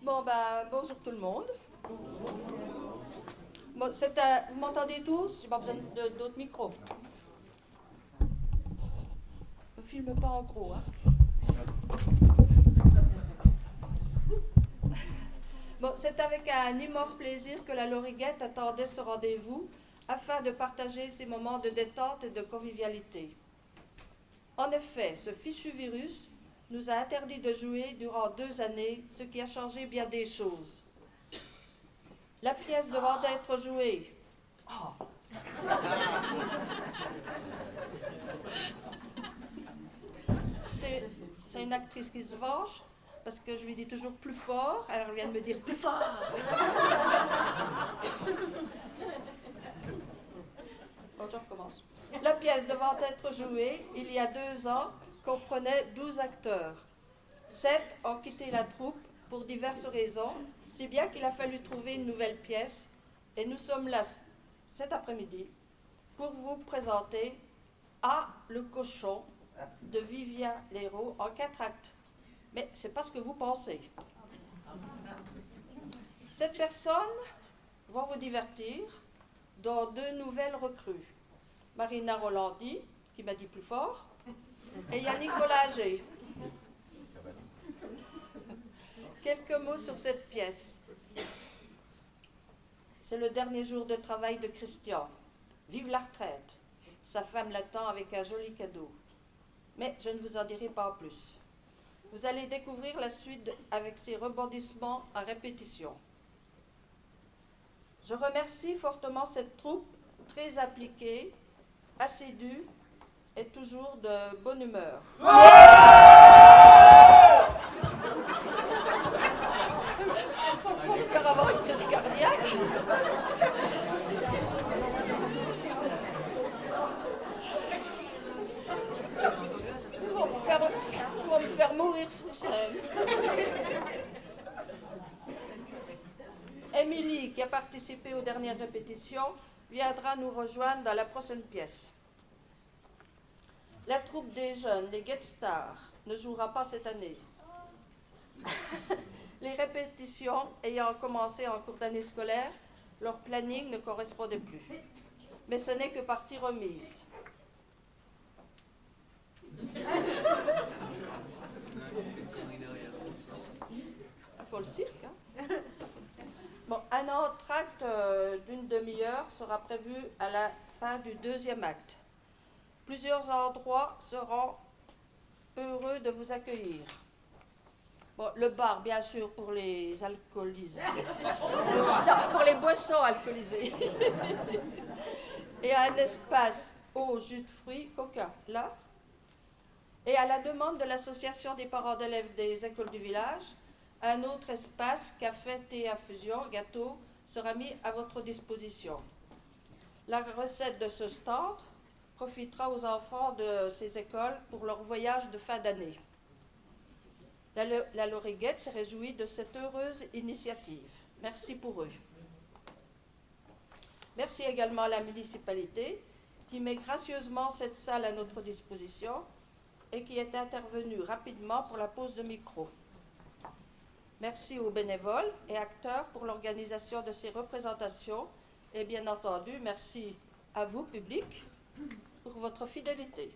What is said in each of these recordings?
Bon, bonjour tout le monde. Bon, vous m'entendez tous? J'ai pas besoin d'autres micros. Ne filme pas en gros, hein. Bon, c'est avec un immense plaisir que la Loriguette attendait ce rendez-vous afin de partager ces moments de détente et de convivialité. En effet, ce fichu virus nous a interdit de jouer durant 2 années, ce qui a changé bien des choses. La pièce devant être jouée. Oh. C'est une actrice qui se venge parce que je lui dis toujours plus fort, alors elle vient de me dire plus fort. Bon, je recommence. La pièce devant être jouée, il y a 2 ans, comprenait 12 acteurs. 7 ont quitté la troupe pour diverses raisons, si bien qu'il a fallu trouver une nouvelle pièce, et nous sommes là cet après-midi pour vous présenter A, le cochon de Vivien Leroux en 4 actes. Mais c'est pas ce que vous pensez. Cette personne va vous divertir dans 2 nouvelles recrues. Marina Rolandi, qui m'a dit plus fort, et Yannick Bollager. Quelques mots sur cette pièce. C'est le dernier jour de travail de Christian. Vive la retraite. Sa femme l'attend avec un joli cadeau. Mais je ne vous en dirai pas en plus. Vous allez découvrir la suite avec ses rebondissements à répétition. Je remercie fortement cette troupe très appliquée, assidue et toujours de bonne humeur. Pour me faire avoir une crise cardiaque. Pour me faire mourir sur scène. Émilie, qui a participé aux dernières répétitions, viendra nous rejoindre dans la prochaine pièce. La troupe des jeunes, les Get Stars, ne jouera pas cette année. Les répétitions ayant commencé en cours d'année scolaire, leur planning ne correspondait plus. Mais ce n'est que partie remise. Il faut le cirque, hein? Bon, un entracte d'une demi-heure sera prévu à la fin du 2e acte. Plusieurs endroits seront heureux de vous accueillir. Bon, le bar, bien sûr, pour les alcoolisés. Non, pour les boissons alcoolisées. Et un espace eau, jus de fruits, coca, là. Et à la demande de l'association des parents d'élèves des écoles du village, un autre espace, café, thé, infusion, gâteau, sera mis à votre disposition. La recette de ce stand profitera aux enfants de ces écoles pour leur voyage de fin d'année. La Loriguette s'est réjouie de cette heureuse initiative. Merci pour eux. Merci également à la municipalité qui met gracieusement cette salle à notre disposition et qui est intervenue rapidement pour la pose de micro. Merci aux bénévoles et acteurs pour l'organisation de ces représentations et bien entendu, merci à vous, public, pour votre fidélité.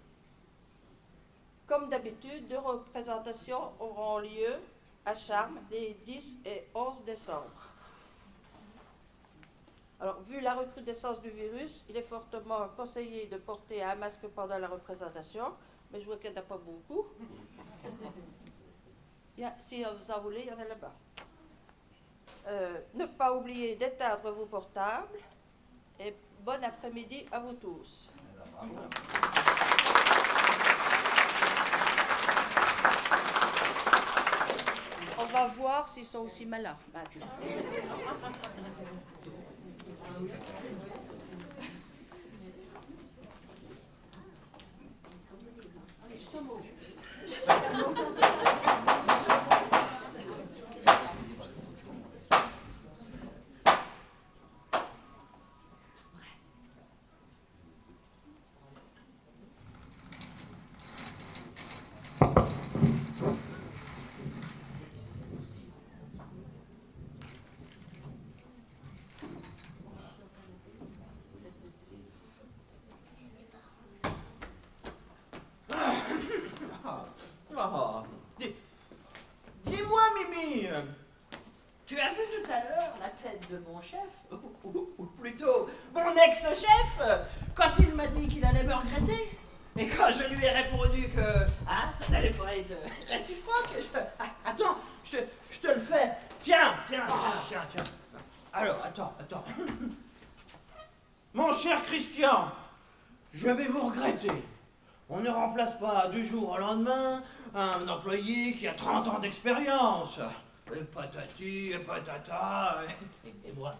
Comme d'habitude, 2 représentations auront lieu à Charmes les 10 et 11 décembre. Alors, vu la recrudescence du virus, il est fortement conseillé de porter un masque pendant la représentation, mais je vois qu'il n'y en a pas beaucoup. Si vous en voulez, il y en a là-bas. Ne pas oublier d'éteindre vos portables et bon après-midi à vous tous. On va voir s'ils sont aussi malins maintenant. à l'heure la tête de mon chef, ou plutôt mon ex-chef, quand il m'a dit qu'il allait me regretter. Et quand je lui ai répondu que ça n'allait pas être réciproque, attends, je te le fais. Tiens. Alors, attends. Mon cher Christian, je vais vous regretter. On ne remplace pas du jour au lendemain un employé qui a 30 ans d'expérience. Et patati, et patata, et moi.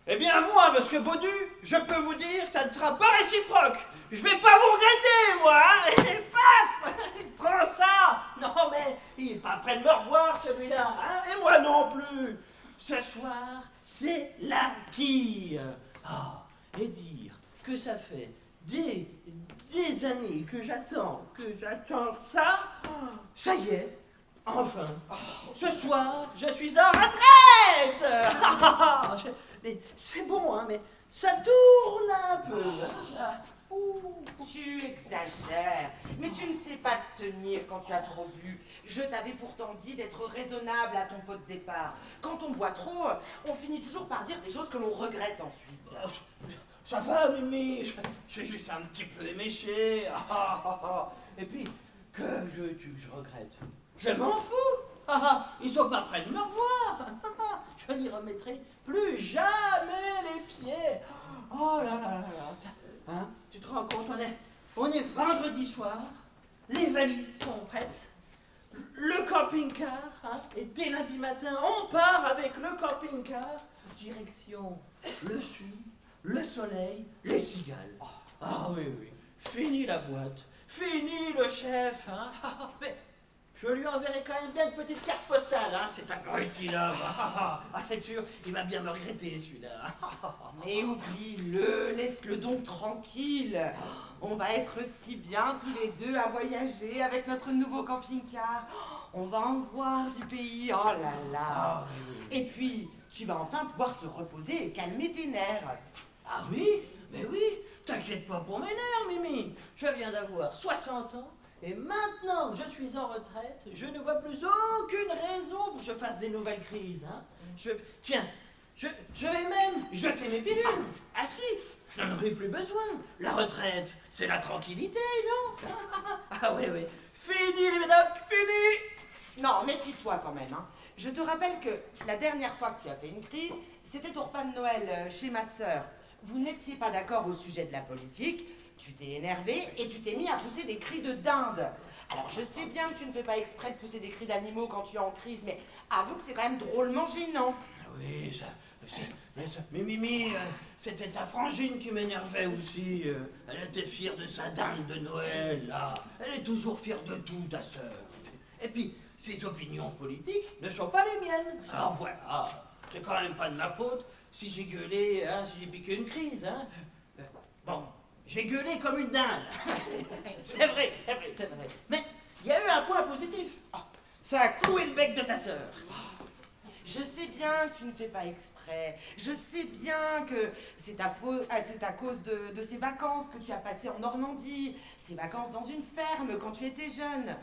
Eh bien, moi, monsieur Baudu, je peux vous dire, ça ne sera pas réciproque. Je vais pas vous regretter, moi, hein. Et paf, prends ça. Non, mais il est pas prêt de me revoir, celui-là, hein. Et moi non plus. Ce soir, c'est la quille. Et dire que ça fait des années que j'attends ça. Ça y est, enfin. Ce soir, je suis en retraite. Mais c'est bon, hein, mais ça tourne un peu. Tu exagères, mais tu ne sais pas te tenir quand tu as trop bu. Je t'avais pourtant dit d'être raisonnable à ton pot de départ. Quand on boit trop, on finit toujours par dire des choses que l'on regrette ensuite. Ça va, Mimi, je suis juste un petit peu éméché. Et puis, que je regrette. Je m'en fous. Ils sont pas prêts de me revoir. Je n'y remettrai plus jamais les pieds. Oh là là là là. Hein, tu te rends compte, on est vendredi soir, les valises sont prêtes, le camping-car, hein, et dès lundi matin, on part avec le camping-car, direction le sud, le soleil, les cigales. Oui, fini la boîte, fini le chef, hein. Mais je lui enverrai quand même bien une petite carte postale, hein, c'est un petit homme. C'est sûr, il va bien me regretter, celui-là. Mais oublie-le, laisse-le donc tranquille. On va être si bien tous les deux à voyager avec notre nouveau camping-car. On va en voir du pays, oh là là. Et puis, tu vas enfin pouvoir te reposer et calmer tes nerfs. Ah oui, mais oui, t'inquiète pas pour mes nerfs, Mimi. Je viens d'avoir 60 ans. Et maintenant que je suis en retraite, je ne vois plus aucune raison pour que je fasse des nouvelles crises. Hein. Je vais même jeter mes pilules. Ah si, je n'en aurai plus besoin. La retraite, c'est la tranquillité, non? Oui. Fini les médocs, fini. Non, méfie-toi quand même. Hein. Je te rappelle que la dernière fois que tu as fait une crise, c'était au repas de Noël chez ma sœur. Vous n'étiez pas d'accord au sujet de la politique. Tu t'es énervé et tu t'es mis à pousser des cris de dinde. Alors je sais bien que tu ne fais pas exprès de pousser des cris d'animaux quand tu es en crise, mais avoue que c'est quand même drôlement gênant. Oui, mais Mimi, c'était ta frangine qui m'énervait aussi. Elle était fière de sa dinde de Noël, là. Elle est toujours fière de tout, ta sœur. Et puis, ses opinions politiques ne sont pas les miennes. Alors voilà, c'est quand même pas de ma faute si j'ai gueulé, hein, si j'ai piqué une crise, hein. Bon. J'ai gueulé comme une dinde. C'est vrai. Mais il y a eu un point positif. Ça a cloué le bec de ta sœur. Je sais bien que tu ne fais pas exprès. Je sais bien que c'est à cause de ces vacances que tu as passées en Normandie. Ces vacances dans une ferme quand tu étais jeune.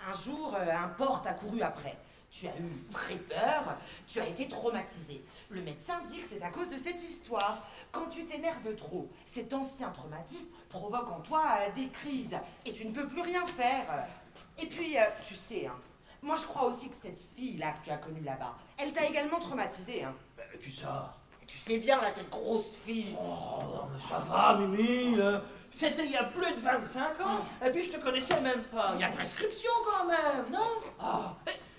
Un jour, un porc t'a couru après. Tu as eu très peur, tu as été traumatisé. Le médecin dit que c'est à cause de cette histoire. Quand tu t'énerves trop, cet ancien traumatisme provoque en toi des crises et tu ne peux plus rien faire. Et puis, tu sais, hein, moi je crois aussi que cette fille-là que tu as connue là-bas, elle t'a également traumatisé. Hein. Qui ça? Tu sais bien, là, cette grosse fille. Non, mais ça va, Mimi. C'était il y a plus de 25 ans. Et puis je te connaissais même pas. Il y a prescription quand même, non?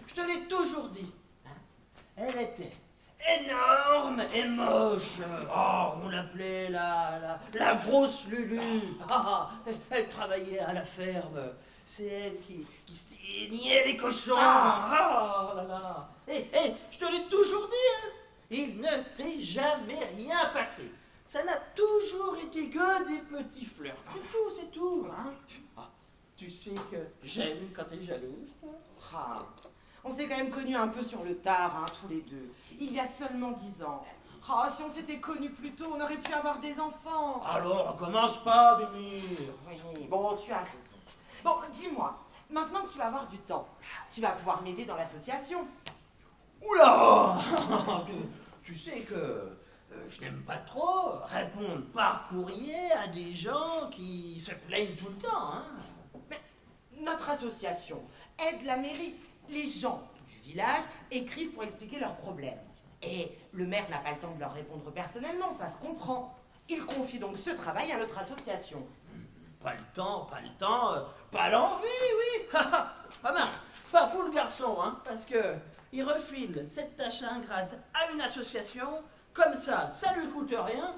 Je te l'ai toujours dit. Elle était énorme et moche. On l'appelait la grosse Lulu. Elle travaillait à la ferme. C'est elle qui saignait les cochons. Oh là là. Je te l'ai toujours dit, hein. Il ne s'est jamais rien passé. Ça n'a toujours été que des petits flirts. C'est tout, hein. Tu sais que j'aime quand t'es jalouse, toi. On s'est quand même connus un peu sur le tard, hein, tous les deux. Il y a seulement 10 ans. Si on s'était connus plus tôt, on aurait pu avoir des enfants. Alors, on commence pas, Mimi. Oui, bon, tu as raison. Bon, dis-moi, maintenant que tu vas avoir du temps, tu vas pouvoir m'aider dans l'association. Oula Tu sais que je n'aime pas trop répondre par courrier à des gens qui se plaignent tout le temps, hein. Mais notre association aide la mairie. Les gens du village écrivent pour expliquer leurs problèmes. Et le maire n'a pas le temps de leur répondre personnellement, ça se comprend. Il confie donc ce travail à notre association. Pas le temps, pas l'envie, oui. Ah ben, pas fou le garçon, hein, parce que il refile cette tâche ingrate à une association, comme ça lui coûte rien,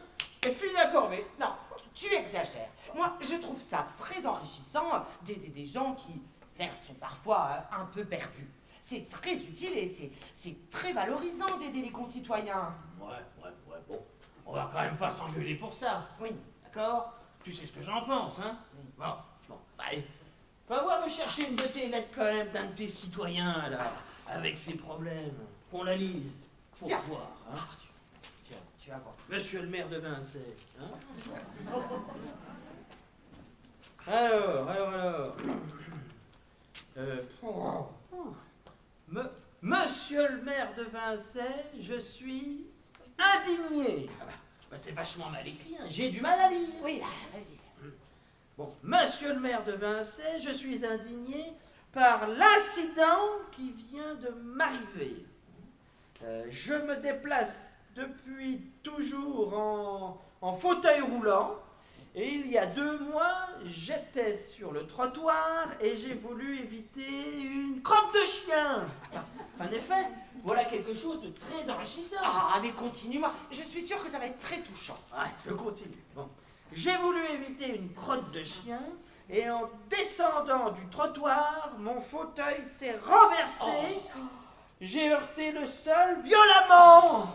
et fini la corvée. Non, tu exagères. Moi, je trouve ça très enrichissant d'aider des gens qui, certes, sont parfois un peu perdus. C'est très utile et c'est très valorisant d'aider les concitoyens. Ouais, bon, on va quand même pas s'engueuler pour ça. Oui. D'accord? Tu sais ce que j'en pense, hein? Oui. Bon, allez. Va voir me chercher une de tes lettres quand même d'un de tes citoyens, là, avec ses problèmes. Qu'on la lise. Pour Tiens. voir, hein? Tiens, Tu vas voir. monsieur le maire de Vincennes, hein? Alors. Monsieur le maire de Vincennes, je suis indigné. Bah, c'est vachement mal écrit, hein. J'ai du mal à lire. Oui, vas-y. Bon, monsieur le maire de Vincennes, je suis indigné par l'incident qui vient de m'arriver. Je me déplace depuis toujours en fauteuil roulant. Et il y a 2 mois, j'étais sur le trottoir et j'ai voulu éviter une crotte de chien. En effet, voilà quelque chose de très enrichissant. Ah, mais continue-moi. Je suis sûre que ça va être très touchant. Ouais, je continue. Bon. J'ai voulu éviter une crotte de chien et en descendant du trottoir, mon fauteuil s'est renversé. J'ai heurté le sol violemment.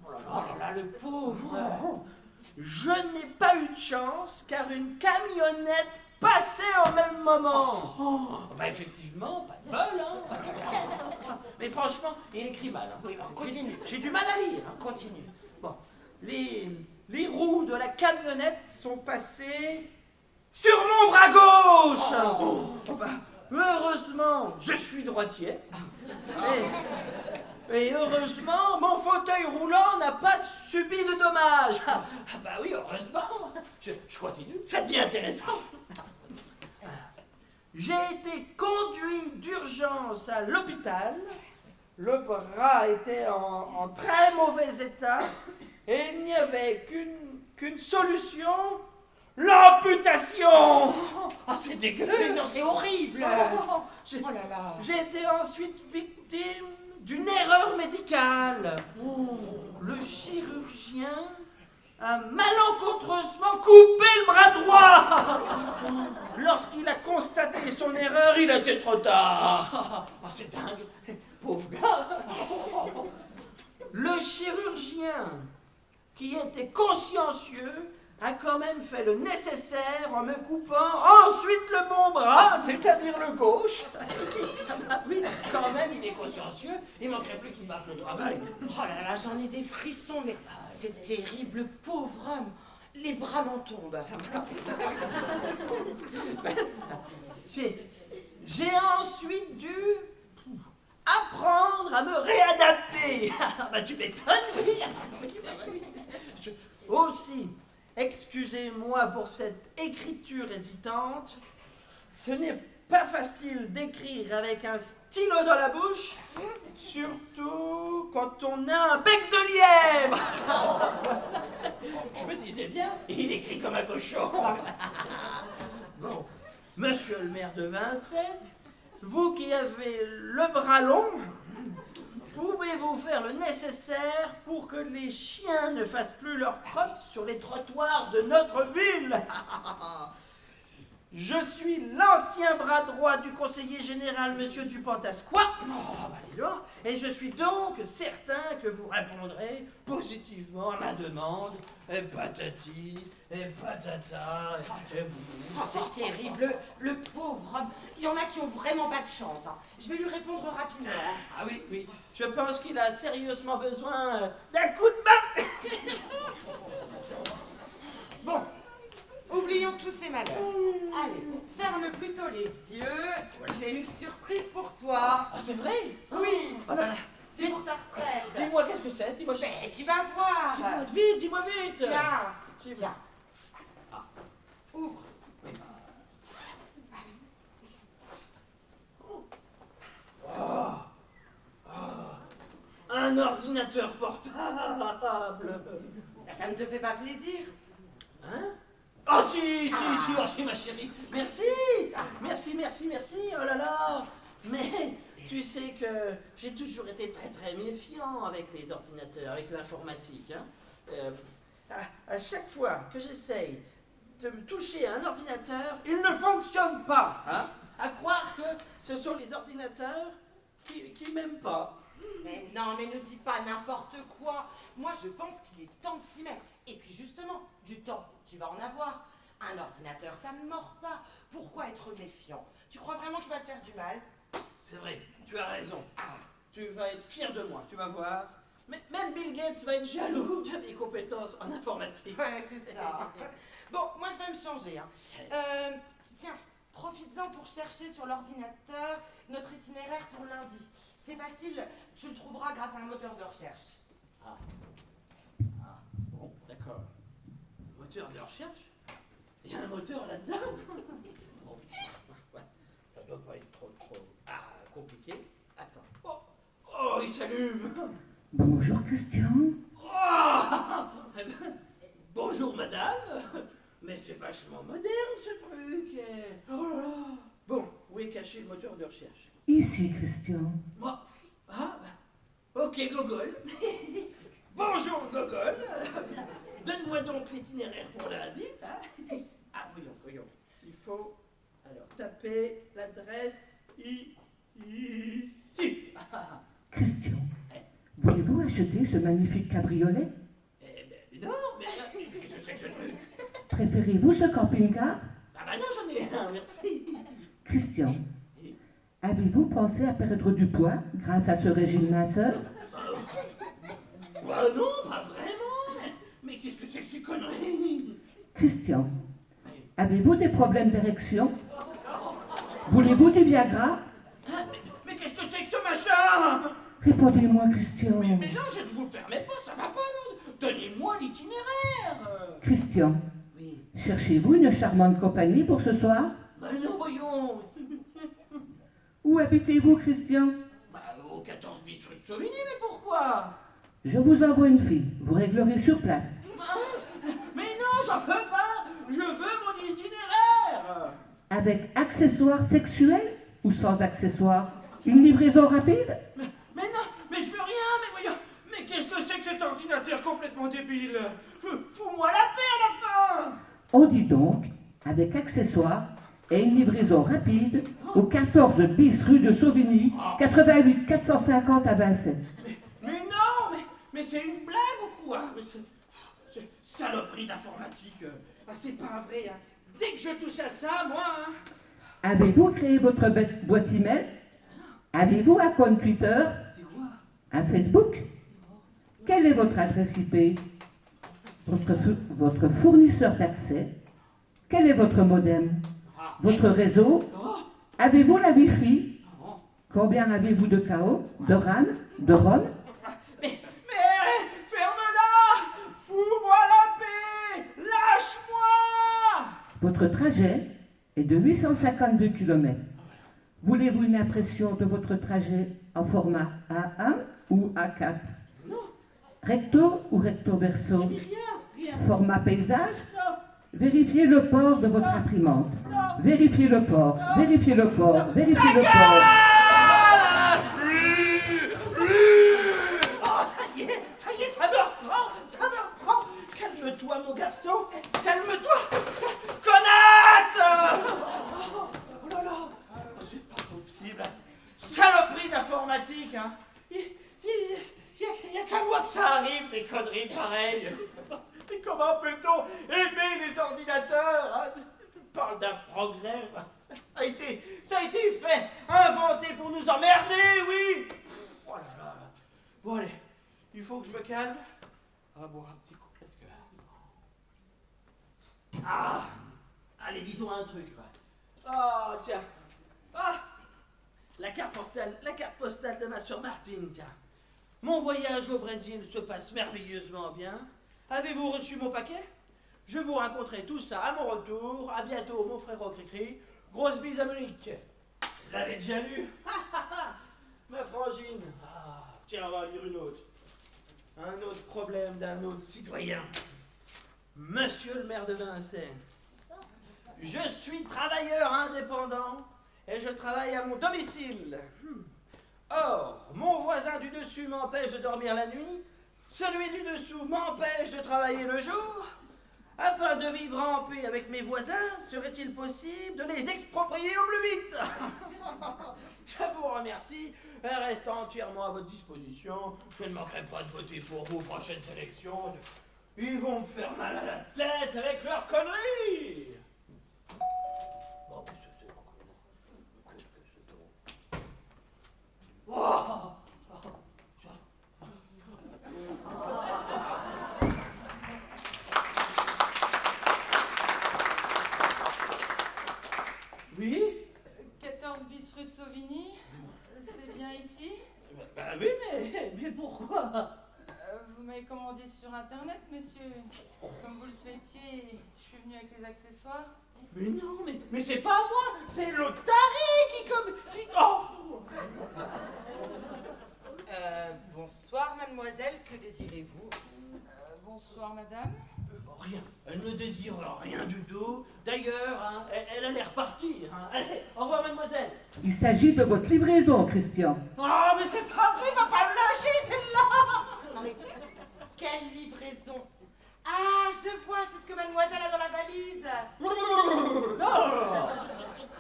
Oh là là, le pauvre. Je n'ai pas eu de chance car une camionnette passait au même moment. Bah effectivement, pas de bol, hein. Mais franchement, il écrit mal. Hein. Oui, continue. J'ai du mal à lire. Hein. Continue. Bon, les roues de la camionnette sont passées sur mon bras gauche. Bah, heureusement, je suis droitier. Et heureusement, mon fauteuil roulant n'a pas subi de dommages. Ah bah oui, heureusement. Je continue, ça devient intéressant. J'ai été conduit d'urgence à l'hôpital. Le bras était en très mauvais état et il n'y avait qu'une solution, l'amputation. Ah, c'est dégueu. Mais non, c'est horrible. Oh là là. J'ai été ensuite victime d'une erreur médicale. Le chirurgien a malencontreusement coupé le bras droit. Lorsqu'il a constaté son erreur, il était trop tard. Ah, c'est dingue. Pauvre gars. Le chirurgien, qui était consciencieux, a quand même fait le nécessaire en me coupant ensuite le bon bras, c'est-à-dire le gauche. Ah bah oui, quand même, il est consciencieux, il manquerait plus qu'il marque le travail. Oh là là, j'en ai des frissons, mais c'est terrible, le pauvre homme. Les bras m'en tombent. J'ai ensuite dû apprendre à me réadapter. Ah bah tu m'étonnes, oui. Aussi, excusez-moi pour cette écriture hésitante. Ce n'est pas facile d'écrire avec un stylo dans la bouche, surtout quand on a un bec de lièvre. Je me disais bien, il écrit comme un cochon. Bon, monsieur le maire de Vincennes, vous qui avez le bras long, pouvez-vous faire le nécessaire pour que les chiens ne fassent plus leur crotte sur les trottoirs de notre ville? Je suis l'ancien bras droit du conseiller général, monsieur Dupantasquois, et je suis donc certain que vous répondrez positivement à ma demande. Et patati, et patata, et Oh, c'est terrible, le pauvre homme. Il y en a qui ont vraiment pas de chance. Hein. Je vais lui répondre rapidement. Ah oui, je pense qu'il a sérieusement besoin d'un coup de main. Bon, oublions tous ces malheurs. Allez, ferme plutôt les yeux. J'ai une surprise pour toi. Ah, c'est vrai? Oui. Oh là là, C'est pour ta retraite. Dis-moi, qu'est-ce que c'est? Dis-moi, Mais tu vas voir. dis-moi vite. Tiens. Dis-moi. Tiens. Ouvre. Un ordinateur portable. Ça ne te fait pas plaisir? Hein? Oh si, oh si, ma chérie. Merci, oh là là. Mais tu sais que j'ai toujours été très méfiant avec les ordinateurs, avec l'informatique. Hein. À chaque fois que j'essaye de me toucher à un ordinateur, il ne fonctionne pas. Hein. À croire que ce sont les ordinateurs qui m'aiment pas. Mais non, mais ne dis pas n'importe quoi. Moi, je pense qu'il est temps de s'y mettre. Et puis justement, du temps, tu vas en avoir. Un ordinateur, ça ne mord pas. Pourquoi être méfiant? Tu crois vraiment qu'il va te faire du mal? C'est vrai, tu as raison. Tu vas être fier de moi, tu vas voir. Mais même Bill Gates va être jaloux de mes compétences en informatique. Ouais, c'est ça. Bon, moi, je vais me changer. Hein. Tiens, profites-en pour chercher sur l'ordinateur notre itinéraire pour lundi. C'est facile, tu le trouveras grâce à un moteur de recherche. Bon, d'accord. Moteur de recherche? Il y a un moteur là-dedans? Bon, ça doit pas être trop compliqué. Attends. Oh, il s'allume. Bonjour Christian. Oh eh ben, bonjour madame. Mais c'est vachement moderne ce truc. Oh là là. Bon, où est caché le moteur de recherche? Ici Christian. Moi? Ok, Gogol. Bonjour, Gogol. Donne-moi donc l'itinéraire pour lundi. Hein. Voyons. Il faut alors taper l'adresse ici. Christian, voulez-vous acheter ce magnifique cabriolet? Non, mais qu'est-ce que c'est que ce truc? Préférez-vous ce camping-car? Non, j'en ai un, merci. Christian, avez-vous pensé à perdre du poids grâce à ce régime minceur? Non, pas vraiment. Mais qu'est-ce que c'est que ces conneries? Christian, avez-vous des problèmes d'érection? Voulez-vous du Viagra? Mais qu'est-ce que c'est que ce machin? Répondez-moi Christian. Mais non, je ne vous le permets pas, ça va pas, non. Donnez-moi l'itinéraire. Christian, Oui. cherchez-vous une charmante compagnie pour ce soir? Non, voyons. Où habitez-vous Christian? Au 14 bis rue de Sauvigny, mais pourquoi? Je vous envoie une fille, vous réglerez sur place. Mais non, j'en veux pas. Je veux mon itinéraire. Avec accessoires sexuels ou sans accessoires? Une livraison rapide? Mais non, mais je veux rien, mais voyons. Mais qu'est-ce que c'est que cet ordinateur complètement débile? Fous-moi la paix à la fin. On dit donc, avec accessoires et une livraison rapide au 14 bis rue de Sauvigny, 88 450 à Vincennes. Mais non, mais c'est une blague ou quoi? Mais c'est saloperie d'informatique. C'est pas vrai, hein. Dès que je touche à ça, moi, hein. Avez-vous créé votre boîte email? Avez-vous un compte Twitter? Un Facebook? Quelle est votre adresse IP? Votre fournisseur d'accès? Quel est votre modem? Votre réseau? Avez-vous la Wi-Fi? Combien avez-vous de KO? De RAM? De ROM? Mais ferme-la! Fous-moi la paix! Lâche-moi! Votre trajet est de 852 km. Voulez-vous une impression de votre trajet en format A1 ou A4? Non. Recto ou recto verso? Rien. Format paysage? Non. Vérifiez le port de votre imprimante. Non. Vérifiez le port, vérifiez le port, vérifiez le port. Oh, ça y est, ça me reprend. Calme-toi, mon garçon. Calme-toi. Connasse! Oh là là. Oh, c'est pas possible. Saloperie d'informatique, hein. Il y a qu'à moi que ça arrive, des conneries pareilles. Mais comment peut-on aimer les ordinateurs, hein? Tu parles d'un progrès. Ça a été fait, inventé pour nous emmerder, oui. Oh là là. Bon, allez, il faut que je me calme. On va boire un petit coup, parce que... Allez, disons un truc, là. Tiens. La carte postale de ma sœur Martine, tiens. Mon voyage au Brésil se passe merveilleusement bien. Avez-vous reçu mon paquet? Je vous raconterai tout ça à mon retour. À bientôt, mon frère Cricri. Grosse bise à Monique. Vous l'avez déjà lu? Ma frangine. Ah, tiens, on va en lire une autre. Un autre problème d'un autre citoyen. Monsieur le maire de Vincennes. Je suis travailleur indépendant et je travaille à mon domicile. Or, mon voisin du dessus m'empêche de dormir la nuit, celui du dessous m'empêche de travailler le jour. Afin de vivre en paix avec mes voisins, serait-il possible de les exproprier au plus vite? Je vous remercie et reste entièrement à votre disposition. Je ne manquerai pas de voter pour vous aux prochaines élections. Ils vont me faire mal à la tête avec leurs conneries. Oh, qu'est-ce que c'est encore? Qu'est-ce que c'est donc? Oh. Oui? 14 bis rue de Sauvigny, c'est bien ici? Bah oui, mais pourquoi? Vous m'avez commandé sur internet, monsieur. Comme vous le souhaitiez, je suis venue avec les accessoires. Mais non, mais c'est pas moi, c'est l'autre taré qui oh. Bonsoir, mademoiselle, que désirez-vous? Bonsoir, madame. Rien, elle ne désire rien du tout. D'ailleurs, hein, elle allait repartir. Hein. Allez, au revoir, mademoiselle. Il s'agit de votre livraison, Christian. Oh, mais c'est pas vrai, il va pas me lâcher, celle-là. Non mais, quelle livraison? Ah, je vois, c'est ce que mademoiselle a dans la valise. Non,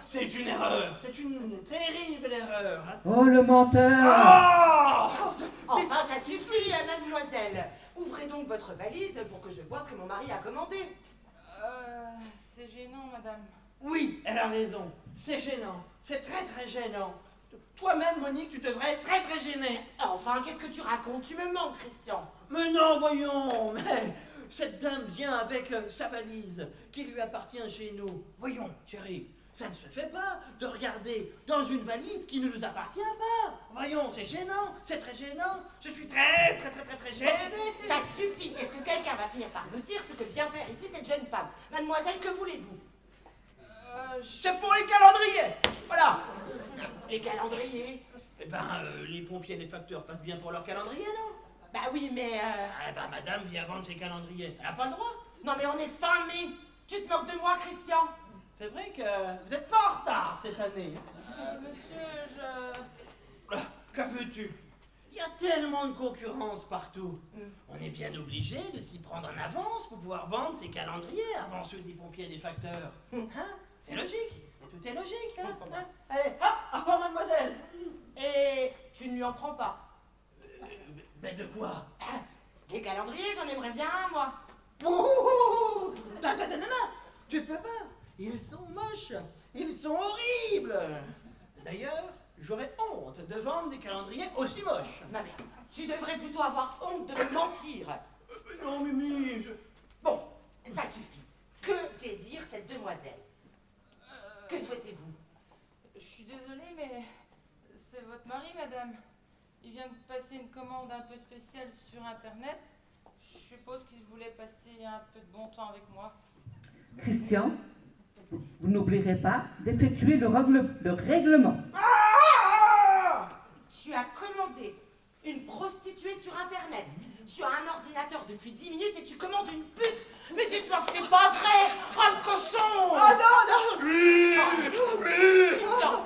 c'est une erreur, c'est une terrible erreur. Hein. Oh, le menteur! Oh. Enfin, ça suffit, mademoiselle. Ouvrez donc votre valise pour que je vois ce que mon mari a commandé. C'est gênant, madame. Oui, elle a raison, c'est gênant, c'est très très gênant. Toi-même, Monique, tu devrais être très très gênée. Enfin, qu'est-ce que tu racontes? Tu me manques, Christian. Mais non, voyons, mais cette dame vient avec sa valise qui lui appartient chez nous. Voyons, chérie, ça ne se fait pas de regarder dans une valise qui ne nous appartient pas. Voyons, c'est gênant, c'est très gênant. Je suis très très très très très gênée. Ça suffit. Est-ce que quelqu'un va finir par me dire ce que vient faire ici cette jeune femme? Mademoiselle, que voulez-vous? C'est pour les calendriers. Voilà. Les calendriers? Eh ben, les pompiers et les facteurs passent bien pour leur calendrier, non? Bah oui, mais Eh ben, madame vient vendre ses calendriers. Elle n'a pas le droit. Non mais on est fin mai. Tu te moques de moi, Christian? C'est vrai que vous n'êtes pas en retard cette année. Monsieur, Que veux-tu? Il y a tellement de concurrence partout. On est bien obligé de s'y prendre en avance pour pouvoir vendre ses calendriers avant ceux des pompiers et des facteurs. Hein? C'est logique. Tout est logique. Hein? Hein? Allez, hop, au revoir, mademoiselle. Et tu ne lui en prends pas? Mais de quoi? Les calendriers, j'en aimerais bien un, moi. Ouh, non, tu peux pas. Ils sont moches. Ils sont horribles. D'ailleurs, j'aurais honte de vendre des calendriers aussi moches. Non mais, tu devrais plutôt avoir honte de me mentir. Non, Mimi, Bon, ça suffit. Que désire cette demoiselle? Que souhaitez-vous? je suis désolée, mais c'est votre mari, madame. Il vient de passer une commande un peu spéciale sur internet. Je suppose qu'il voulait passer un peu de bon temps avec moi. Christian, vous n'oublierez pas d'effectuer le règlement. Tu as commandé une prostituée sur internet. Tu as un ordinateur depuis 10 minutes et tu commandes une pute. Mais dites-moi que c'est pas vrai. Oh le cochon! Ah non! Christian,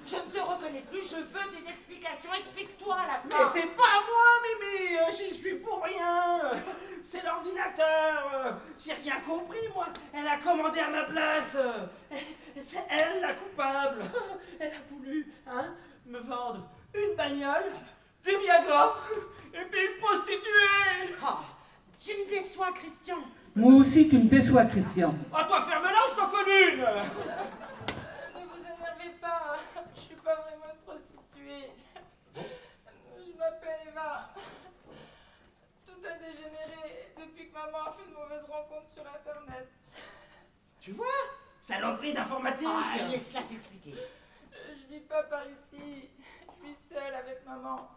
je ne te reconnais plus, je veux des explications. Explique-toi à la Mais fin. c'est pas moi, Mimi! J'y suis pour rien! C'est l'ordinateur! J'ai rien compris, moi! Elle a commandé à ma place! C'est elle la coupable! Elle a voulu, hein, me vendre une bagnole, du Viagra, et puis une prostituée! Ah, tu me déçois, Christian. Moi aussi, tu me déçois, Christian. Ah, toi, ferme-la, je t'en connais une! Ne vous énervez pas, je suis pas vraiment une prostituée. Je m'appelle Eva. Tout a dégénéré depuis que maman a fait de mauvaises rencontres sur internet. Tu vois? Saloperie d'informatique! Ah, laisse-la s'expliquer. Je vis pas par ici, je vis seule avec maman.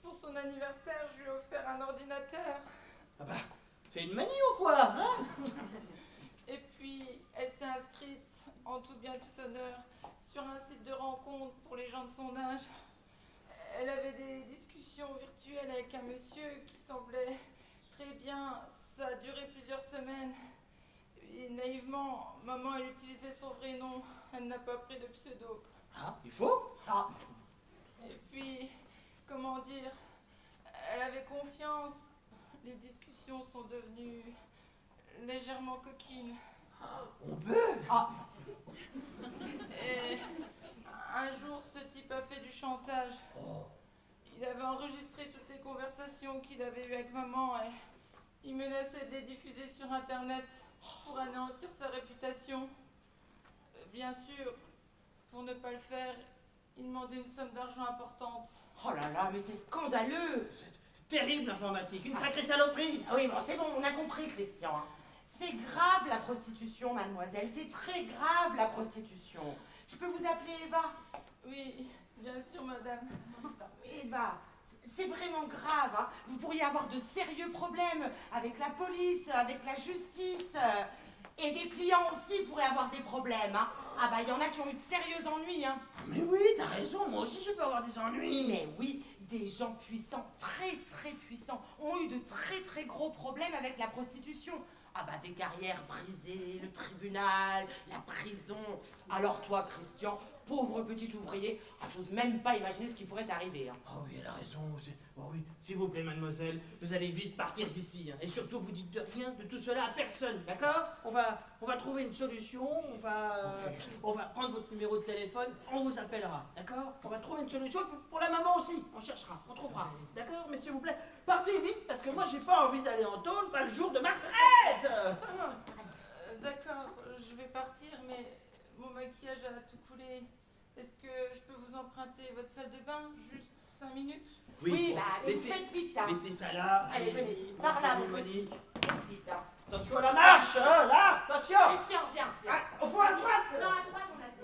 Pour son anniversaire, je lui ai offert un ordinateur. Ah bah, c'est une manie ou quoi, hein? Et puis, elle s'est inscrite, en tout bien tout honneur, sur un site de rencontre pour les gens de son âge. Elle avait des discussions virtuelles avec un monsieur qui semblait très bien. Ça a duré plusieurs semaines. Et naïvement, maman, elle utilisait son vrai nom. Elle n'a pas pris de pseudo. Ah, il faut? Ah. Et puis, comment dire, elle avait confiance. Les discussions sont devenues légèrement coquines. On peut? Ah. Et un jour, ce type a fait du chantage. Il avait enregistré toutes les conversations qu'il avait eues avec maman et il menaçait de les diffuser sur Internet pour anéantir sa réputation. Bien sûr, pour ne pas le faire, il demandait une somme d'argent importante. Oh là là, mais c'est scandaleux. C'est terrible l'informatique, une sacrée saloperie. Ah oui, bon, c'est bon, on a compris, Christian. C'est grave la prostitution, mademoiselle. C'est très grave la prostitution. Je peux vous appeler Eva? Oui, bien sûr, madame. Eva, c'est vraiment grave, hein. Vous pourriez avoir de sérieux problèmes avec la police, avec la justice. Et des clients aussi pourraient avoir des problèmes, hein. Ah bah, il y en a qui ont eu de sérieux ennuis, hein. Mais oui, t'as raison, moi aussi je peux avoir des ennuis. Mais oui, des gens puissants, très très puissants, ont eu de très très gros problèmes avec la prostitution. Ah bah, des carrières brisées, le tribunal, la prison. Alors toi, Christian, pauvre petit ouvrier, j'ose même pas imaginer ce qui pourrait t'arriver, hein. Oh oui, elle a raison. Oh oui, s'il vous plaît, mademoiselle, vous allez vite partir d'ici, hein. Et surtout, vous dites de rien de tout cela à personne, d'accord? On va trouver une solution, on va prendre votre numéro de téléphone, on vous appellera, d'accord? On va trouver une solution pour la maman aussi, on cherchera, on trouvera, d'accord? Mais s'il vous plaît, partez vite, parce que moi, j'ai pas envie d'aller en tôle, pas le jour de ma retraite. D'accord, je vais partir, mais mon maquillage a tout coulé. Est-ce que je peux vous emprunter votre salle de bain? Juste 5 minutes? Oui, bon, bah, mais vous faites vite, hein. laissez ça là. Allez, venez, allez-y, par là, prenez mon Monique. petit. Faites vite, hein. Attention à la marche, hein, là, attention. Christian, viens. Ah, au fond, à droite. Non, à droite, on a dit.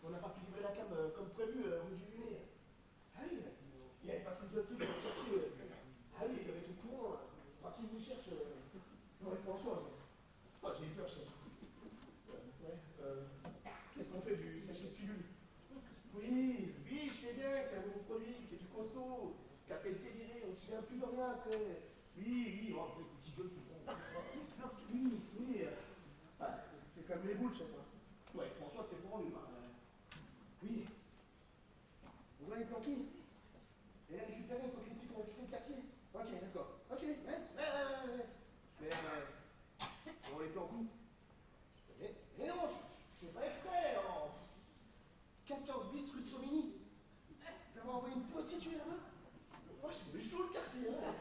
On n'a pas pu livrer la cam comme prévu au bout du nez. Ah oui, il n'y avait pas pris de tout dans le quartier. Ah oui, il doit être au courant. Je crois qu'il vous cherche. Non, mais François. Oh, j'ai eu peur, chef. Ouais, qu'est-ce qu'on fait du sachet de pilule? Oui, je sais bien, c'est un nouveau produit, c'est du costaud. Ça fait délirer, on ne se souvient plus de rien après. Oui, oh, après, il faut qu'il gueule tout le monde. Oui. C'est comme les boules, chef. Ouais, François, c'est pour lui. Oui. Vous l'avez planqué? Elle a récupéré une fois que les flics ont quitté le quartier? Ok, d'accord. Ok, ouais. Mais on les planque où? Mais non, je fais pas exprès, non. 14 bis rue de Saumigny. Vous avez envoyé une prostituée là-bas? Moi, je me chaud le quartier, hein.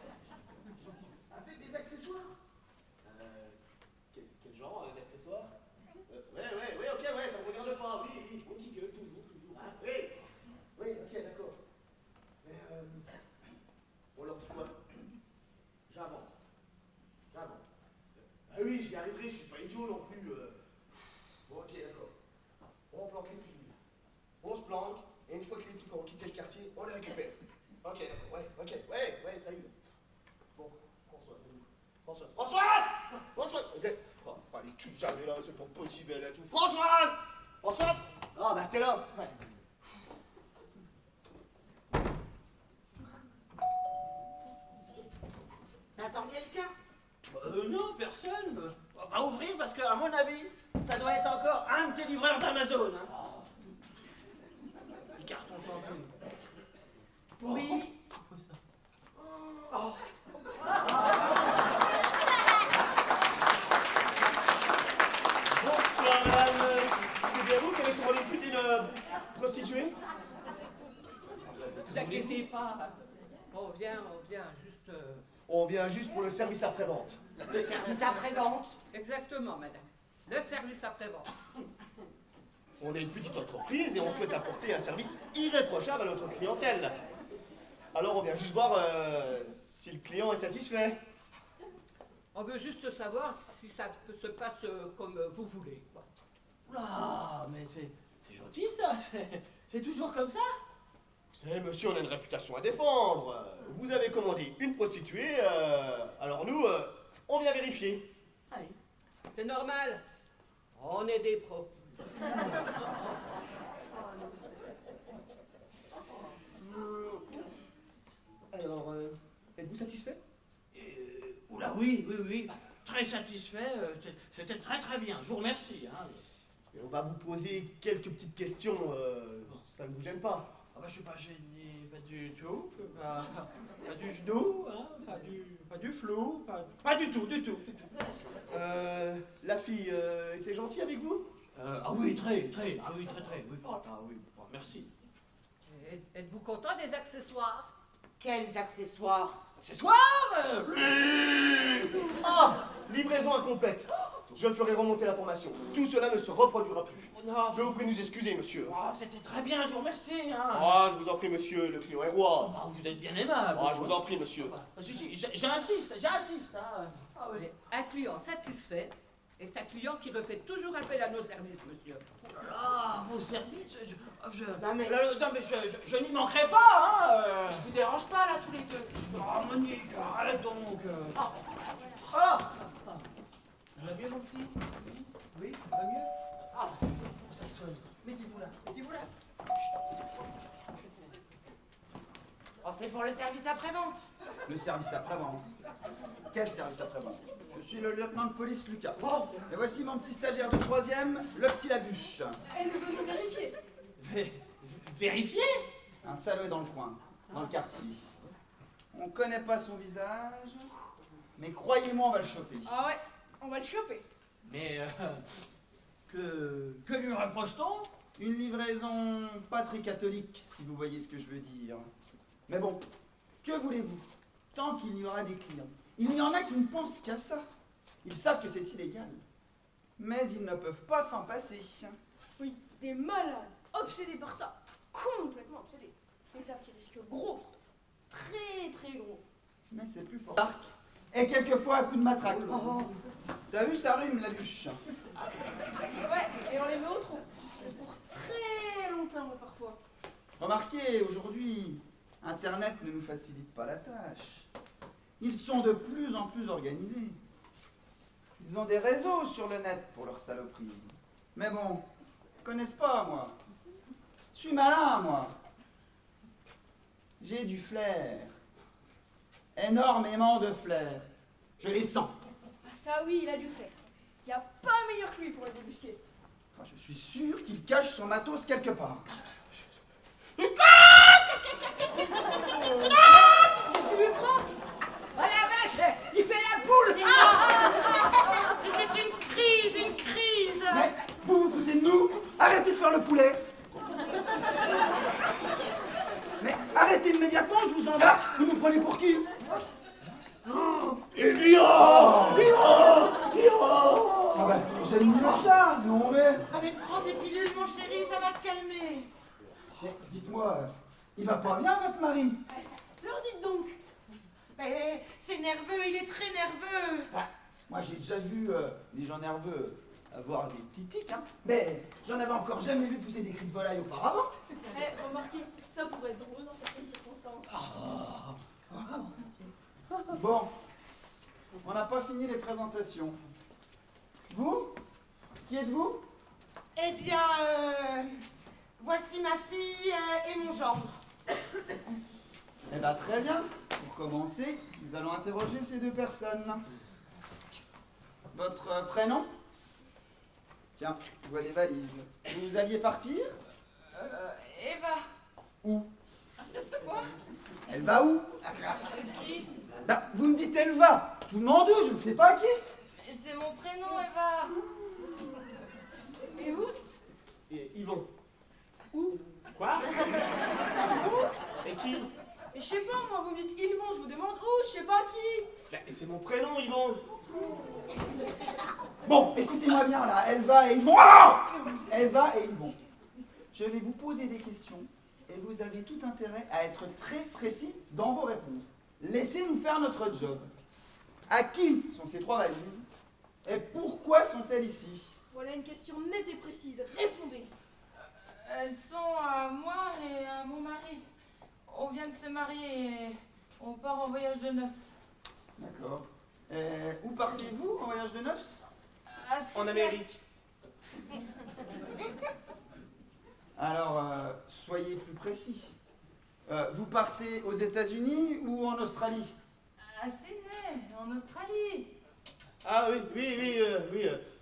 Avec des accessoires? Quel genre d'accessoires? Ouais, ok, ouais, ça me regarde pas, oui, on dit que, toujours, hein, oui, ok, d'accord. Mais, on leur dit quoi? J'avance. Ah oui, j'y arriverai, je suis pas idiot non plus. Bon, ok, d'accord. On planque les pilules. On se planque, et une fois que les flics ont quitté le quartier, on les récupère. Ok, d'accord, ouais, ça y est. Bon, Françoise! Oh, elle est toute jamais là, c'est pas possible, elle est tout. Françoise! Ah, bah t'es là! Ouais. T'attends quelqu'un? Non, personne. On va pas ouvrir parce qu'à mon avis, ça doit être encore un de tes livreurs d'Amazon. Hein. Le carton sans plus. Oui. Bonsoir, madame. C'est bien vous qui avez commandé plus d'une prostituée? Ne vous inquiétez pas. On vient, juste On vient juste pour le service après-vente. Le service après-vente. Exactement, madame. Le service après-vente. On est une petite entreprise et on souhaite apporter un service irréprochable à notre clientèle. Alors on vient juste voir si le client est satisfait. On veut juste savoir si ça se passe comme vous voulez, quoi. Oula, mais c'est gentil ça, c'est toujours comme ça. Vous savez, monsieur, on a une réputation à défendre. Vous avez commandé une prostituée, alors nous, on vient vérifier. C'est normal. On est des pros. Alors, êtes-vous satisfait? Oula, oui. Très satisfait, c'était très bien, je vous remercie. Hein. Et on va vous poser quelques petites questions, ça ne vous gêne pas? Ah bah, je suis pas gêné, pas du tout, pas du genou, hein, pas du flou, pas du tout. La fille était gentille avec vous? Ah oui, très, oui. Oui, merci. Êtes-vous content des accessoires? Quels accessoires? Accessoires Ah! Livraison incomplète. Je ferai remonter l'information. Tout cela ne se reproduira plus. Oh non. Je vous prie de nous excuser, monsieur. Ah, c'était très bien, je vous remercie. Hein. Ah, je vous en prie, monsieur, le client est roi. Ah, vous êtes bien aimable. Ah, je vous en prie, monsieur. Si, j'insiste. Hein. Ah, oui. Mais un client satisfait est un client qui refait toujours appel à nos services, monsieur. Oh là là, vos services, Non, mais- non, mais je n'y manquerai pas, hein. Je vous dérange pas là tous les deux. Ah, Monique, arrête donc. Ah. Ça va mieux, mon petit? Oui, ça va mieux? Ah, ça sonne. Mettez-vous là. Oh, c'est pour le service après-vente. Le service après-vente. Quel service après-vente? Je suis le lieutenant de police Lucas. Et voici mon petit stagiaire de 3e, le petit Labuche. Elle ne veut nous vérifier. Vérifiez? Un salaud est dans le coin, dans le quartier. On connaît pas son visage, mais croyez-moi, on va le choper. Ah ouais, on va le choper. Mais, que lui reproche-t-on? Une livraison pas très catholique, si vous voyez ce que je veux dire. Mais bon, que voulez-vous? Tant qu'il y aura des clients. Il y en a qui ne pensent qu'à ça. Ils savent que c'est illégal. Mais ils ne peuvent pas s'en passer. Oui, des malades, obsédés par ça. Complètement obsédés. Ils savent qu'ils risquent gros. Très gros. Mais c'est plus fort. Et quelquefois à coup de matraque. T'as vu, ça rhume, la bûche. Ouais, et on les met au trou. Et pour très longtemps, parfois. Remarquez, aujourd'hui, Internet ne nous facilite pas la tâche. Ils sont de plus en plus organisés. Ils ont des réseaux sur le net pour leur saloperie. Mais bon, ils connaissent pas, moi. Je suis malin, moi. J'ai du flair. Énormément de flair. Je les sens. Ah ça oui, il a du flair. Il n'y a pas meilleur que lui pour le débusquer. Enfin, je suis sûr qu'il cache son matos quelque part. Qu'est-ce que tu lui prends? Oh la vache! Il fait la poule! Mais c'est une crise. Mais vous vous foutez de nous? Arrêtez de faire le poulet. Mais arrêtez immédiatement, je vous en bats. Vous nous prenez pour qui? Ah bah, j'aime mieux ça, non mais... Ah mais prends tes pilules mon chéri, ça va te calmer. Mais dites-moi, il va pas bien votre mari? Ça fait peur, dites donc. Mais c'est nerveux, il est très nerveux. Ah, moi j'ai déjà vu des gens nerveux avoir des petits tics, hein. Mais j'en avais encore jamais vu pousser des cris de volaille auparavant. Remarquez, ça pourrait être drôle dans certaines circonstances. Bon, on n'a pas fini les présentations. Vous? Qui êtes-vous? Eh bien, voici ma fille et mon gendre. Eh bien, très bien. Pour commencer, nous allons interroger ces deux personnes. Votre prénom? Tiens, je vois des valises. Vous alliez partir? Eva. Où? Quoi? Elle va où? Qui? Bah, vous me dites elle va. Je vous demande où, je ne sais pas qui. C'est mon prénom, Eva. Et vous? Et Yvon. Où? Quoi? Et qui? Mais je sais pas, moi, vous me dites Yvon, je vous demande où, je sais pas qui. Ben, c'est mon prénom, Yvon. Bon, écoutez-moi bien là, Elva et Yvon. Ah, Elva et Yvon. Je vais vous poser des questions et vous avez tout intérêt à être très précis dans vos réponses. Laissez-nous faire notre job. À qui sont ces 3 valises et pourquoi sont-elles ici? Voilà une question nette et précise. Répondez. Elles sont à moi et à mon mari. On vient de se marier et on part en voyage de noces. D'accord. Où partez-vous en voyage de noces? En Amérique. Alors, soyez plus précis. Vous partez aux États-Unis ou en Australie? À Sydney, en Australie. Ah oui,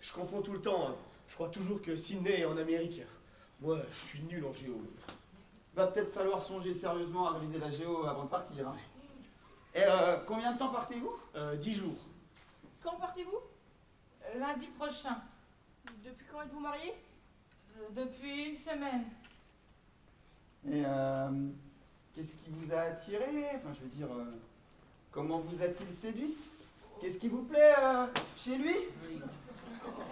je confonds tout le temps. Hein. Je crois toujours que Sydney est en Amérique. Moi, je suis nul en géo. Va peut-être falloir songer sérieusement à réviser la géo avant de partir. Hein. Et combien de temps partez-vous? 10 jours. Quand partez-vous? Lundi prochain. Depuis quand êtes-vous mariés? Depuis une semaine. Et qu'est-ce qui vous a attiré? Enfin, je veux dire, comment vous a-t-il séduite? Qu'est-ce qui vous plaît chez lui?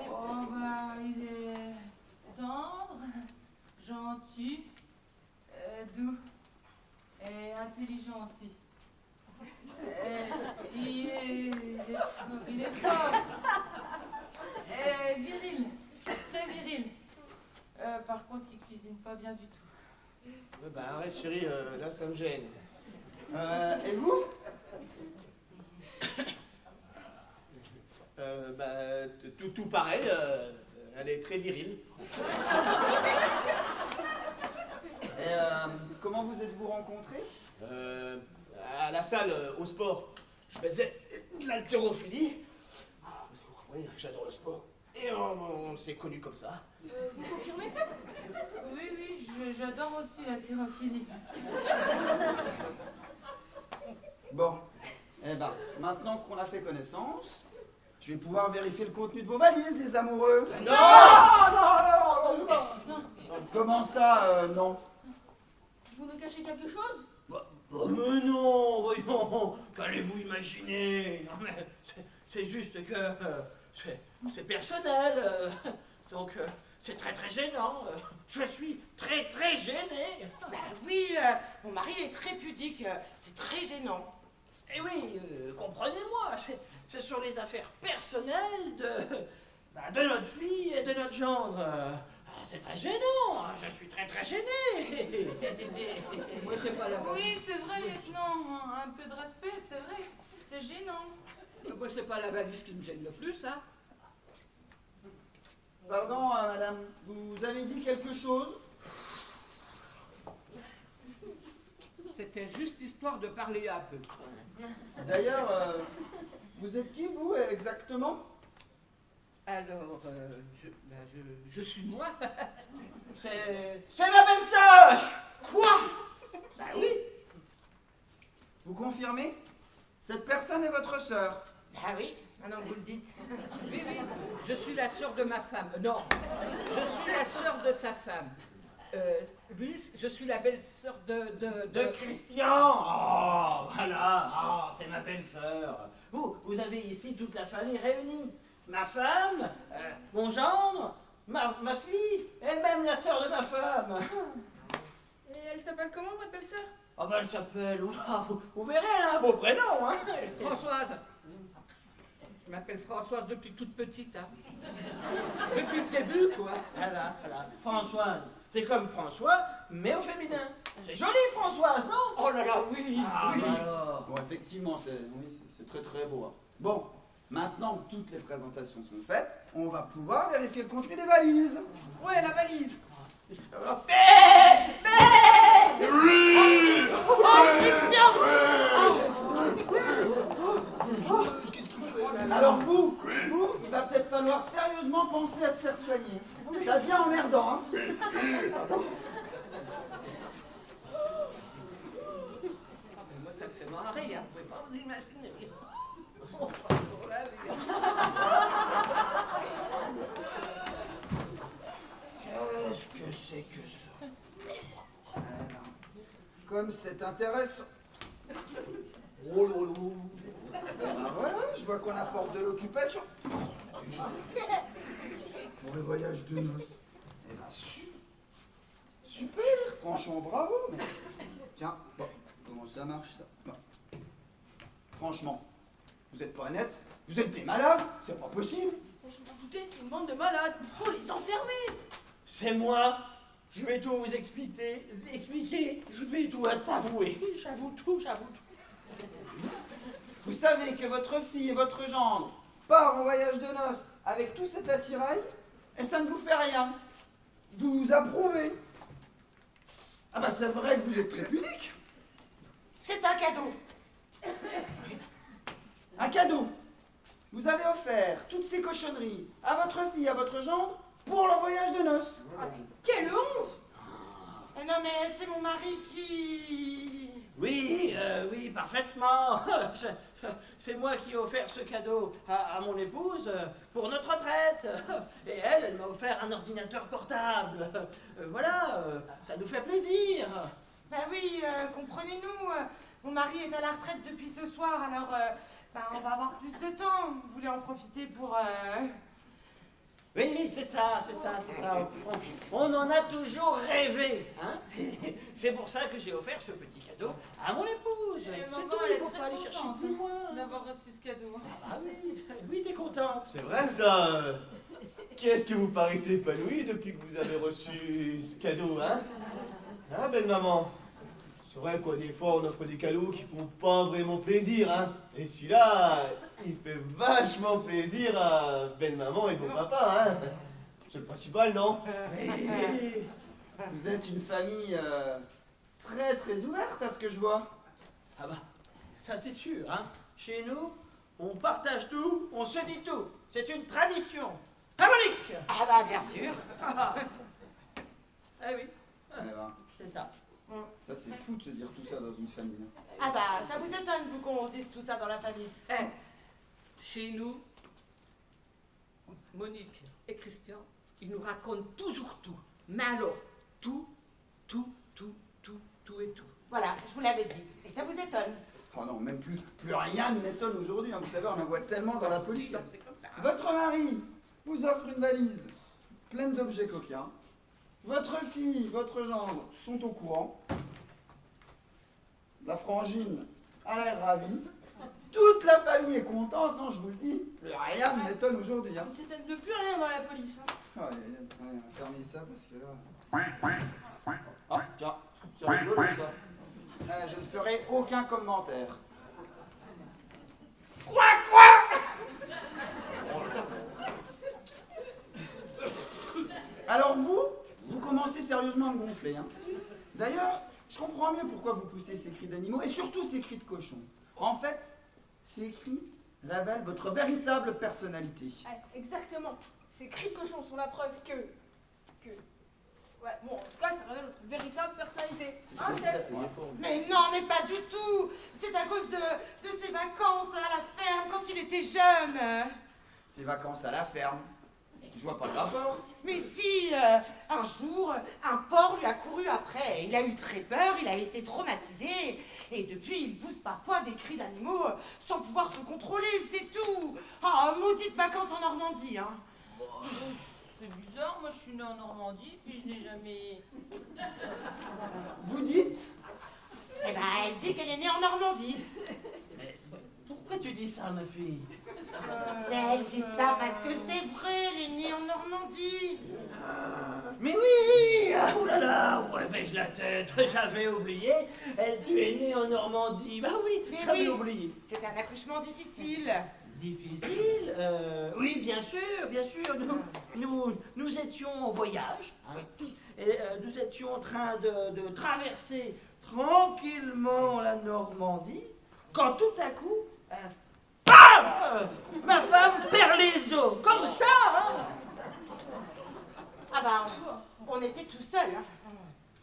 Oh bah, il est tendre, gentil, doux et intelligent aussi. Il est fort et viril, très viril. Par contre, il cuisine pas bien du tout. Bah arrête chérie, là ça me gêne. Et vous? Bah tout pareil, elle est très virile. Et comment vous êtes-vous rencontrés? À la salle, au sport. Je faisais de l'haltérophilie. Oui, j'adore le sport. Et on s'est connus comme ça. Vous confirmez? Oui, j'adore aussi la thérophilie. Bon, eh ben, maintenant qu'on a fait connaissance, je vais pouvoir vérifier le contenu de vos valises, les amoureux. Non. Comment ça, non? Vous nous cachez quelque chose? Mais non, voyons, qu'allez-vous imaginer? Non mais, c'est juste que c'est personnel, donc c'est très très gênant. Je suis très très gêné. Bah oui, mon mari est très pudique, c'est très gênant. Et oui, comprenez-moi, c'est sur les affaires personnelles de notre fille et de notre gendre. C'est très gênant, je suis très très gêné. Moi, c'est pas la Oui, c'est vrai, lieutenant. Un peu de respect, c'est vrai. C'est gênant. Moi, c'est pas la valise qui me gêne le plus, hein. Pardon, madame, vous avez dit quelque chose? C'était juste histoire de parler un peu. D'ailleurs, vous êtes qui, vous, exactement? Alors, je suis moi. C'est ma belle-sœur. Quoi? Bah oui. Vous confirmez? Cette personne est votre sœur? Bah oui, maintenant que vous le dites. Oui, je suis la sœur de ma femme. Non, je suis la sœur de sa femme. Lui, je suis la belle-sœur De Christian. Oh, voilà, c'est ma belle-sœur. Vous avez ici toute la famille réunie. Ma femme, mon gendre, ma fille, et même la sœur de ma femme. Et elle s'appelle comment, votre belle-sœur? Oh ben elle s'appelle, vous verrez, elle a un beau prénom, hein. Françoise. Je m'appelle Françoise depuis toute petite, hein. Depuis le début, quoi. Voilà, Françoise. C'est comme François, mais au féminin. C'est joli, Françoise, non? Oh là là, oui, Ah, oui. bah alors. Bon, effectivement, c'est très très beau. Hein. Bon, maintenant que toutes les présentations sont faites, on va pouvoir vérifier le contenu des valises. Ouais, la valise. Alors vous, il va peut-être falloir sérieusement penser à se faire soigner. Ça devient emmerdant, hein. Moi, ça me fait marrer, hein. Vous pouvez pas vous imaginer. Qu'est-ce que c'est que ça? Alors, comme c'est intéressant. Oh lolo. Eh ben voilà, je vois qu'on apporte de l'occupation. Pour le voyage de noces. Eh ben super, franchement bravo. Mais... Tiens, bon, comment ça marche ça? Bon. Franchement, vous êtes pas honnête? Vous êtes des malades? C'est pas possible. Je m'en doutais, c'est une bande de malades. Il faut les enfermer. C'est moi. Je vais tout vous expliquer. Je vais tout t'avouer. J'avoue tout. Vous savez que votre fille et votre gendre part en voyage de noces avec tout cet attirail et ça ne vous fait rien. Vous approuvez. Ah bah c'est vrai que vous êtes très pudique. C'est un cadeau. Un cadeau. Vous avez offert toutes ces cochonneries à votre fille, à votre gendre pour leur voyage de noces. Quelle honte! Non mais c'est mon mari qui... Oui, parfaitement. C'est moi qui ai offert ce cadeau à mon épouse pour notre retraite. Et elle m'a offert un ordinateur portable. Voilà, ça nous fait plaisir. Bah oui, comprenez-nous, mon mari est à la retraite depuis ce soir, alors on va avoir plus de temps. Vous voulez en profiter pour... Oui, c'est ça. On en a toujours rêvé, hein. C'est pour ça que j'ai offert ce petit cadeau à mon épouse. Et C'est maman, tout, elle il est faut très pas aller chercher contente plus loin. d'avoir reçu ce cadeau. Ah oui, t'es contente. C'est vrai ça. Qu'est-ce que vous paraissez épanoui depuis que vous avez reçu ce cadeau, hein? Hein, belle maman? C'est vrai quoi, des fois on offre des cadeaux qui font pas vraiment plaisir, hein? Et celui-là, il fait vachement plaisir à belle maman et beau papa, hein? C'est le principal, non? Vous êtes une famille très très ouverte à ce que je vois. Ah bah, ça c'est sûr, hein. Chez nous, on partage tout, on se dit tout. C'est une tradition. Ah, Monique! Ah bah bien sûr. Ah oui, Eh ben, c'est ça. ça c'est fou de se dire tout ça dans une famille. Ah bah ça vous étonne, vous, qu'on se dise tout ça dans la famille. Chez nous, Monique et Christian, ils nous racontent toujours tout. Mais alors, tout et tout. Voilà, je vous l'avais dit. Et ça vous étonne. Oh non, même plus rien ne m'étonne aujourd'hui, hein. Vous savez, on en voit tellement dans la police. C'est comme ça. Votre mari vous offre une valise pleine d'objets coquins. Votre fille, votre gendre sont au courant. La frangine a l'air ravie. Toute la famille est contente, non, je vous le dis. Plus rien ne m'étonne aujourd'hui, hein. C'est de plus rien dans la police. Hein. Ouais, fermez ça parce que là... Ah, tiens, c'est rigolo ça. Je ne ferai aucun commentaire. Alors vous commencez sérieusement à me gonfler, hein. D'ailleurs, je comprends mieux pourquoi vous poussez ces cris d'animaux et surtout ces cris de cochons. En fait, ces cris révèlent votre véritable personnalité. Ouais, exactement. Ces cris de cochon sont la preuve que... Ouais, bon, en tout cas, ça révèle notre véritable personnalité. Hein, chef? Mais non, mais pas du tout. C'est à cause de ses vacances à la ferme quand il était jeune. Ces vacances à la ferme. Je vois pas le rapport. Mais si, un jour, un porc lui a couru après. Il a eu très peur, il a été traumatisé. Et depuis, il pousse parfois des cris d'animaux sans pouvoir se contrôler, c'est tout. Ah, maudites vacances en Normandie, hein. C'est bizarre, moi je suis née en Normandie, puis je n'ai jamais... Vous dites? Eh ben, elle dit qu'elle est née en Normandie. Mais pourquoi tu dis ça, ma fille? Mais elle dit ça parce que c'est vrai, elle est née en Normandie. Mais oui! Ah, oulala, où avais-je la tête? J'avais oublié. Tu es née en Normandie. Bah oui, Mais j'avais oui. oublié. C'est un accouchement difficile. Difficile? Oui, bien sûr. Nous étions en voyage. Hein, et nous étions en train de traverser tranquillement la Normandie. Quand tout à coup, paf! Ma femme perd les os. Comme ça, hein? Ah bah, on était tout seuls, hein.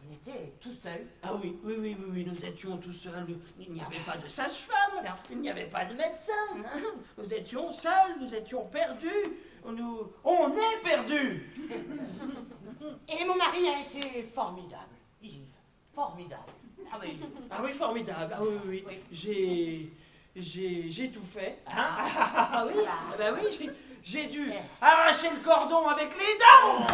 On était tout seuls. Ah oui, nous étions tout seuls. Il n'y avait pas de sage-femme, il n'y avait pas de médecin. Hein. Nous étions seuls, nous étions perdus. On est perdus. Et mon mari a été formidable. Formidable. Ah oui, formidable. Ah oui. J'ai tout fait. Hein? Ah oui, ah bah oui, j'ai dû arracher le cordon avec les dents.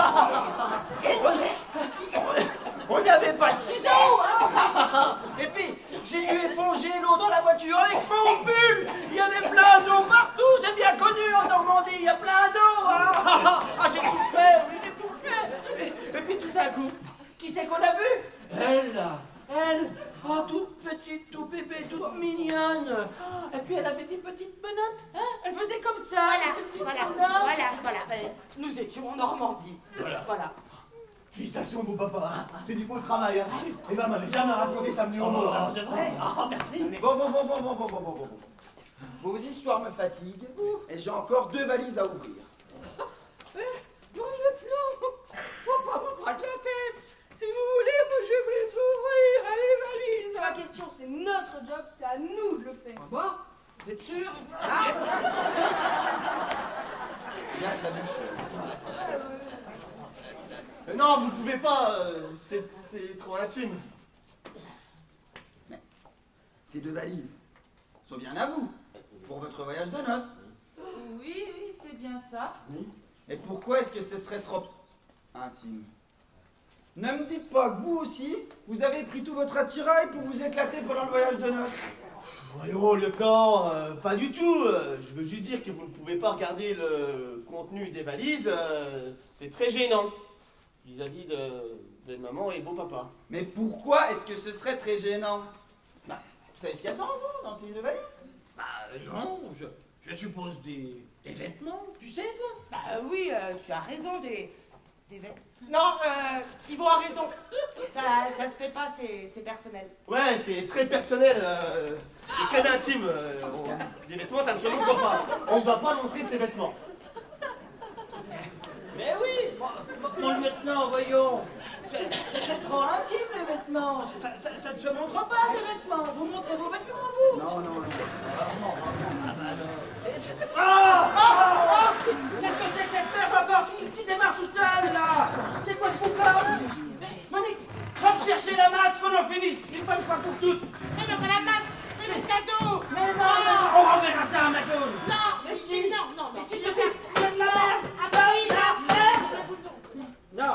On n'avait pas de ciseaux. Hein? Et puis, j'ai dû éponger l'eau dans la voiture avec mon pull. Il y avait plein d'eau partout, c'est bien connu en Normandie, il y a plein d'eau. Hein? Ah, j'ai tout fait, oui, j'ai tout fait. Et puis tout à coup, qui c'est qu'on a vu? Elle, oh, toute petite, tout bébé, toute mignonne. Et puis elle avait des petites menottes, hein? Elle faisait comme ça. Voilà. Nous étions en Normandie. Voilà. Félicitations, beau papa. Hein. C'est du beau travail. Hein. Eva m'avait jamais raconté ça mieux au monde. Hein. C'est vrai. Oh, merci. Bon. Vos histoires me fatiguent et j'ai encore 2 valises à ouvrir. Mon lieutenant, faut pas vous prendre la tête. Si vous voulez, moi je vais les ouvrir, les valises. C'est pas question, c'est notre job, c'est à nous de le faire. Ah bon? Vous êtes sûr? Bien, Flabuche. Non, vous pouvez pas. C'est trop intime. Mais ces 2 valises sont bien à vous, pour votre voyage de noces. Oui, c'est bien ça. Et pourquoi est-ce que ce serait trop intime? Ne me dites pas que vous aussi, vous avez pris tout votre attirail pour vous éclater pendant le voyage de noces. Voyons, lieutenant, pas du tout. Je veux juste dire que vous ne pouvez pas regarder le contenu des valises. C'est très gênant vis-à-vis de maman et beau papa. Mais pourquoi est-ce que ce serait très gênant? Bah, vous savez ce qu'il y a dedans, vous, dans ces 2 valises? Non, je suppose des vêtements, tu sais, toi? Bah oui, tu as raison, des vêtements. Non, Yvon a raison. Ça se fait pas, c'est personnel. Ouais, c'est très personnel. C'est très intime. Les vêtements, ça ne se montre pas. On ne doit pas montrer ses vêtements. Mais oui, mon lieutenant, voyons. C'est trop intime, les vêtements. Ça ne se montre pas, les vêtements. Vous montrez vos vêtements, vous. Non. Qu'est-ce que c'est que cette merde encore qui démarre tout seul, là? C'est quoi ce boucan? Monique, va me chercher la masse qu'on en finisse, une bonne fois pour tous. C'est pas la masse, c'est le cadeau. Mais non, on renverra ça à Amazon. Non, Mais si. non. Mais si je te dis, c'est de la merde. Ah bah oui, la merde. Non,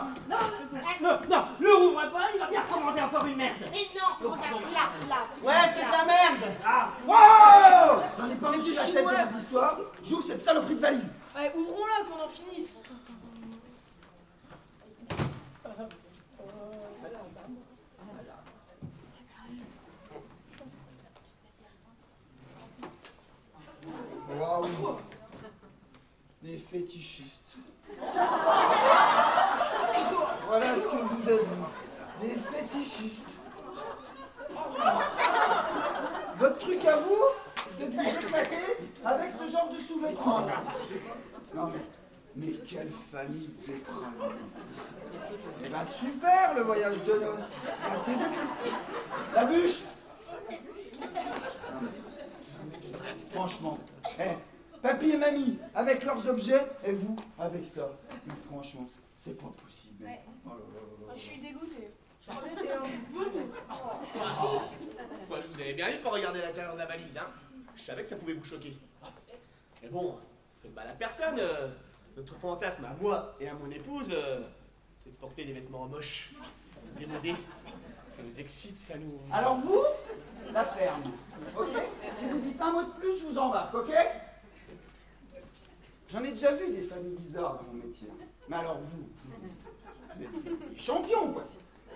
le rouvre pas, il va bien recommander encore une merde. Mais non, regarde, là. Ouais, c'est de la merde. Ah, Wow! J'en ai pas C'est reçu du la tête chinois. de vos histoires. J'ouvre cette saloperie de valise. Ouais, ouvrons-la qu'on en finisse. Waouh! Des fétichistes. Voilà ce que vous êtes, vous. Des fétichistes. Votre truc à vous, c'est de vous éclater avec ce genre de sous-vêtements. Non mais quelle famille d'écrans. Eh ben super le voyage de noces. Ah, c'est vous. La bûche. Non, mais, franchement, papy et mamie avec leurs objets et vous avec ça. Mais franchement, c'est pas possible. Ouais. Oh là là là là. Je suis dégoûtée. Je croyais que t'étais un venin. Moi, je vous avais bien dit de pas regarder l'intérieur de la valise, hein. Je savais que ça pouvait vous choquer. Mais bon, faites mal à personne. Notre fantasme à moi et à mon épouse, c'est de porter des vêtements moches, démodés. Ça nous excite, ça nous... Alors vous, la ferme. Ok? Si vous dites un mot de plus, je vous embarque, ok? J'en ai déjà vu des familles bizarres dans mon métier. Mais alors vous êtes des champions, quoi.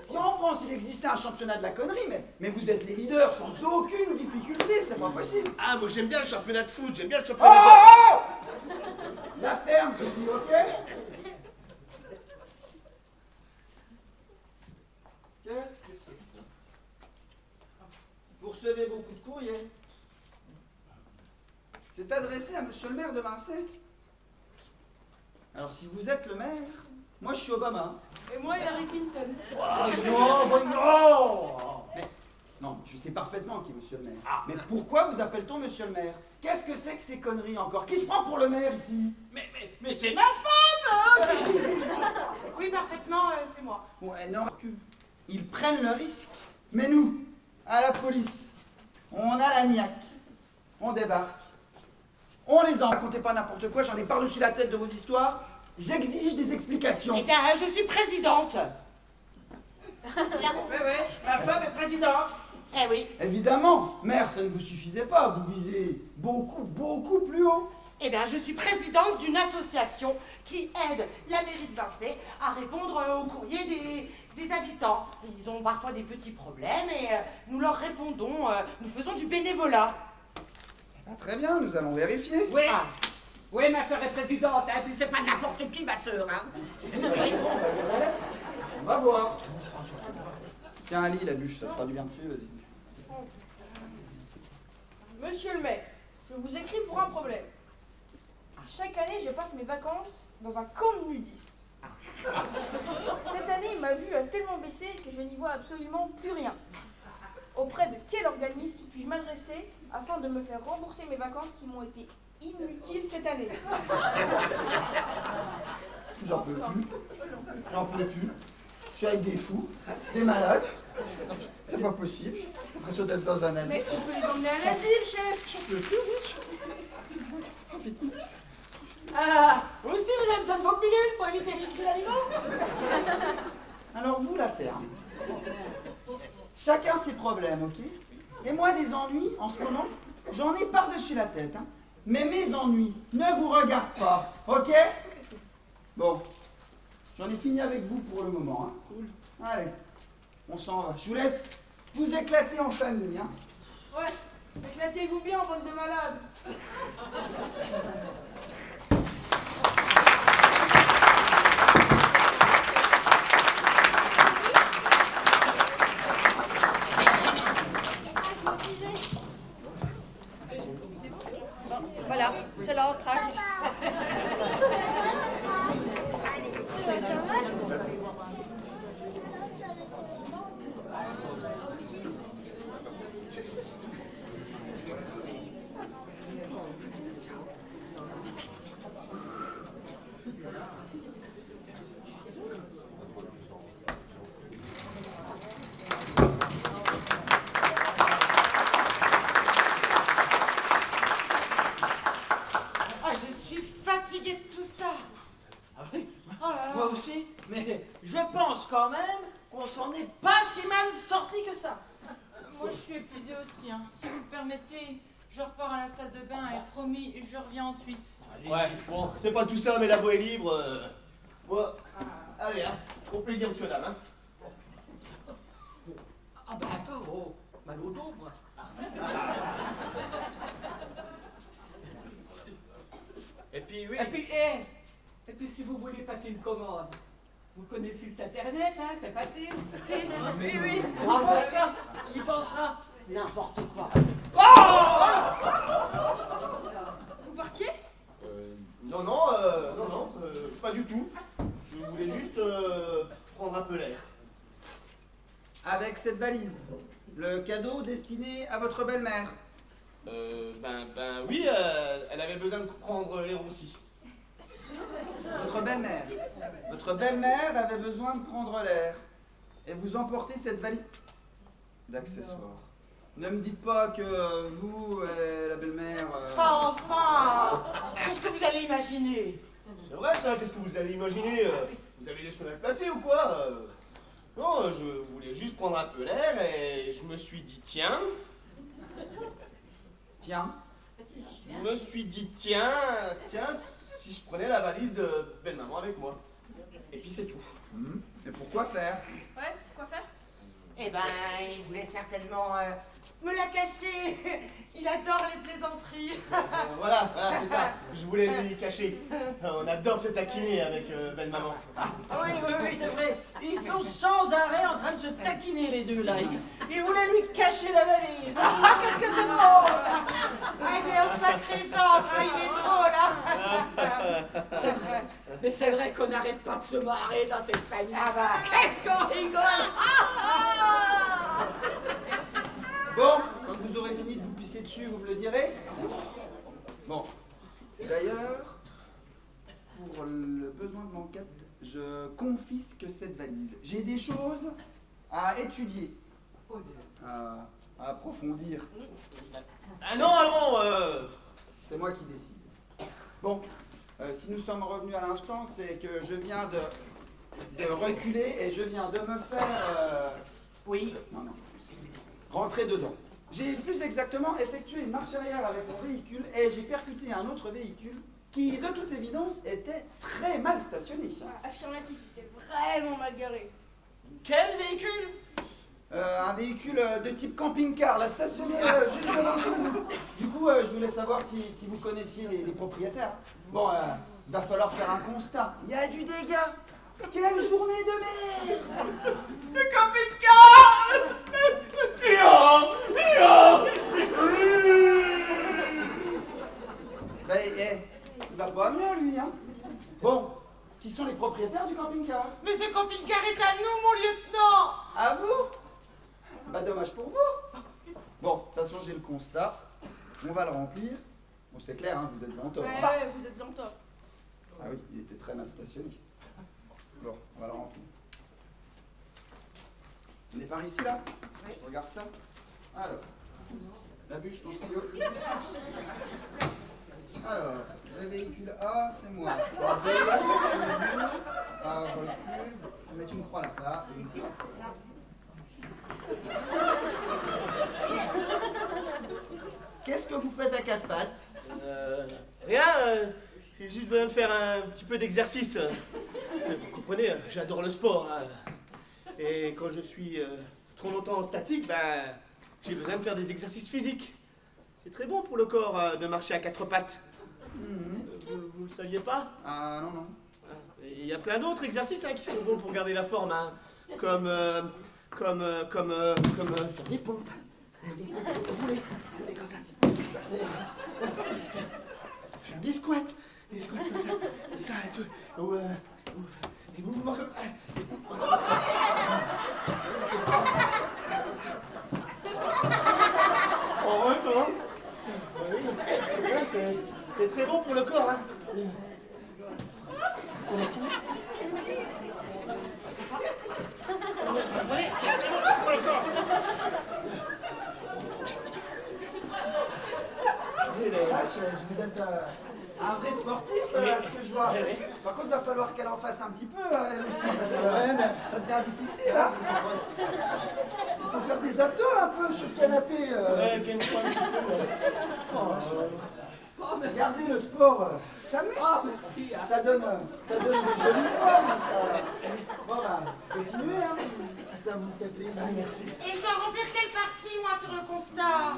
Si en France il existait un championnat de la connerie, mais vous êtes les leaders sans aucune difficulté, c'est pas possible. Ah, moi j'aime bien le championnat de foot, j'aime bien le Oh, championnat de... oh, oh la ferme, j'ai dit, ok? Qu'est-ce que c'est que ça? Vous recevez beaucoup de courriers. C'est adressé à monsieur le maire de Vincey. Alors si vous êtes le maire, moi je suis Obama. Et moi, Hillary Clinton. non. Mais, non, je sais parfaitement qui est monsieur le maire. Mais pourquoi vous appelle-t-on monsieur le maire? Qu'est-ce que c'est que ces conneries encore? Qui se prend pour le maire ici? Mais c'est ma femme. Oui, parfaitement, c'est moi. Ouais, non, ils prennent le risque. Mais nous, à la police. On a la niaque. On débarque. On les en. Racontez pas n'importe quoi, j'en ai par-dessus la tête de vos histoires. J'exige des explications. Eh bien, je suis présidente. Oui, ma femme est présidente. Eh oui. Évidemment, mère, ça ne vous suffisait pas. Vous visez beaucoup, beaucoup plus haut. Eh bien, je suis présidente d'une association qui aide la mairie de Vincennes à répondre aux courriers des habitants. Ils ont parfois des petits problèmes et nous leur répondons, nous faisons du bénévolat. Ah, très bien, nous allons vérifier. Oui, Ah. oui, ma soeur est présidente, hein, mais c'est pas n'importe qui, ma soeur. Hein. Bon, on va lire la lettre. On va voir. Tiens, Ali, la bûche, ça te fera du bien dessus, vas-y. Monsieur le maire, je vous écris pour un problème. Chaque année, je passe mes vacances dans un camp de nudistes. Cette année, ma vue a tellement baissé que je n'y vois absolument plus rien. Auprès de quel organisme puis-je m'adresser afin de me faire rembourser mes vacances qui m'ont été inutiles cette année? J'en peux plus. J'en peux plus. Je suis avec des fous, des malades. C'est pas possible. J'ai l'impression d'être dans un asile. Mais on peut les emmener à l'asile, chef. J'en peux plus, vite. Vite. Ah, vous aussi vous avez besoin de vos pilules pour éviter les cris d'animaux? Alors vous, la ferme. Chacun ses problèmes, ok? Et moi, des ennuis, en ce moment, j'en ai par-dessus la tête. Hein. Mais mes ennuis ne vous regardent pas, ok? Bon, j'en ai fini avec vous pour le moment. Hein. Cool. Allez, on s'en va. Je vous laisse vous éclater en famille. Hein. Ouais, éclatez-vous bien, bande de malades. Voilà, c'est l'entracte. Fatiguée de tout ça. Ah oui, Oh là là. moi aussi, mais je pense quand même qu'on s'en est pas si mal sorti que ça. Moi, je suis épuisée aussi. Hein. Si vous le permettez, je repars à la salle de bain et promis, je reviens ensuite. Ouais, bon, c'est pas tout ça, mais la voie est libre. Moi, allez, hein, au plaisir, monsieur, dame. Hein. Ah bah attends, oh, mal au dos, moi. Et puis, oui. Et puis si vous voulez passer une commande, vous connaissez le site internet, hein, c'est facile. Oui, il pensera. N'importe quoi. Vous partiez? Non, pas du tout. Je voulais juste prendre un peu l'air. Avec cette valise, le cadeau destiné à votre belle-mère. Oui, elle avait besoin de prendre l'air aussi. Votre belle-mère avait besoin de prendre l'air. Et vous emportez cette valise d'accessoires. Ne me dites pas que vous, la belle-mère... Enfin, qu'est-ce que vous allez imaginer? C'est vrai ça, qu'est-ce que vous allez imaginer Vous avez les semaines placées ou quoi Non, je voulais juste prendre un peu l'air et je me suis dit tiens, si je prenais la valise de belle-maman avec moi. Et puis c'est tout. Et pourquoi faire? Ouais, quoi faire? Eh ben, il voulait certainement me la cacher. Il adore les plaisanteries. Voilà, c'est ça. Je voulais lui cacher. On adore se taquiner avec belle-maman. Oui, c'est vrai. Ils sont sans arrêt en train de se taquiner les deux là. Ils voulaient lui cacher la valise. Ah, qu'est-ce que c'est drôle! Ah, j'ai un sacré genre, ah, il est drôle, hein? C'est vrai. Mais c'est vrai qu'on n'arrête pas de se marrer dans cette famille. Ah bah. Qu'est-ce qu'on rigole! Bon, quand vous aurez fini de vous pisser dessus, vous me le direz? Bon. D'ailleurs, pour le besoin de l'enquête, je confisque cette valise. J'ai des choses à étudier. à approfondir. Ah non, allons. C'est moi qui décide. Bon, si nous sommes revenus à l'instant, c'est que je viens de reculer et je viens de me faire... Oui. Non. Rentrer dedans. J'ai plus exactement effectué une marche arrière avec mon véhicule et j'ai percuté un autre véhicule qui, de toute évidence, était très mal stationné. Affirmatif, t'es vraiment mal garé. Quel véhicule? Un véhicule de type camping-car, là, stationné juste devant chez nous. Du coup, je voulais savoir si vous connaissiez les propriétaires. Bon, il va falloir faire un constat. Il y a du dégât. Quelle journée de merde! Le camping-car! Il va pas mieux, lui, hein? Bon, qui sont les propriétaires du camping-car? Mais ce camping-car est à nous, mon lieutenant! À vous? Bah, dommage pour vous. Bon, de toute façon, j'ai le constat. On va le remplir. Bon, c'est clair, hein, vous êtes en tort. Ouais, vous êtes en tort. Ah oui, il était très mal stationné. Bon, on va le remplir. On est par ici, là? Oui. Regarde ça. Alors, la bûche, ton stylo. Alors, le véhicule A, c'est moi. B, c'est vous. A, recule. On va mettre une croix là. Là, ici. Qu'est-ce que vous faites à quatre pattes? Rien. J'ai juste besoin de faire un petit peu d'exercice. Vous comprenez, j'adore le sport. Hein. Et quand je suis trop longtemps en statique, ben, j'ai besoin de faire des exercices physiques. C'est très bon pour le corps de marcher à quatre pattes. Vous le saviez pas? Ah non, non. Et il y a plein d'autres exercices hein, qui sont bons pour garder la forme, hein, comme faire des pompes. Rouler comme ça. Faire des squats comme ça et tout. Ou des mouvements comme ça. En même temps, c'est très bon pour le corps. Hein. Vous êtes un vrai sportif, à ce que je vois. Par contre, il va falloir qu'elle en fasse un petit peu, elle aussi, parce que ça devient difficile, là. Il faut faire des abdos un peu sur le canapé. Regardez, le sport, ça muscle. Ah, merci. Ça donne de jolies formes. Bon, bah, continuez, hein, si ça vous fait plaisir. Merci. Et je dois remplir quelle partie, moi, sur le constat?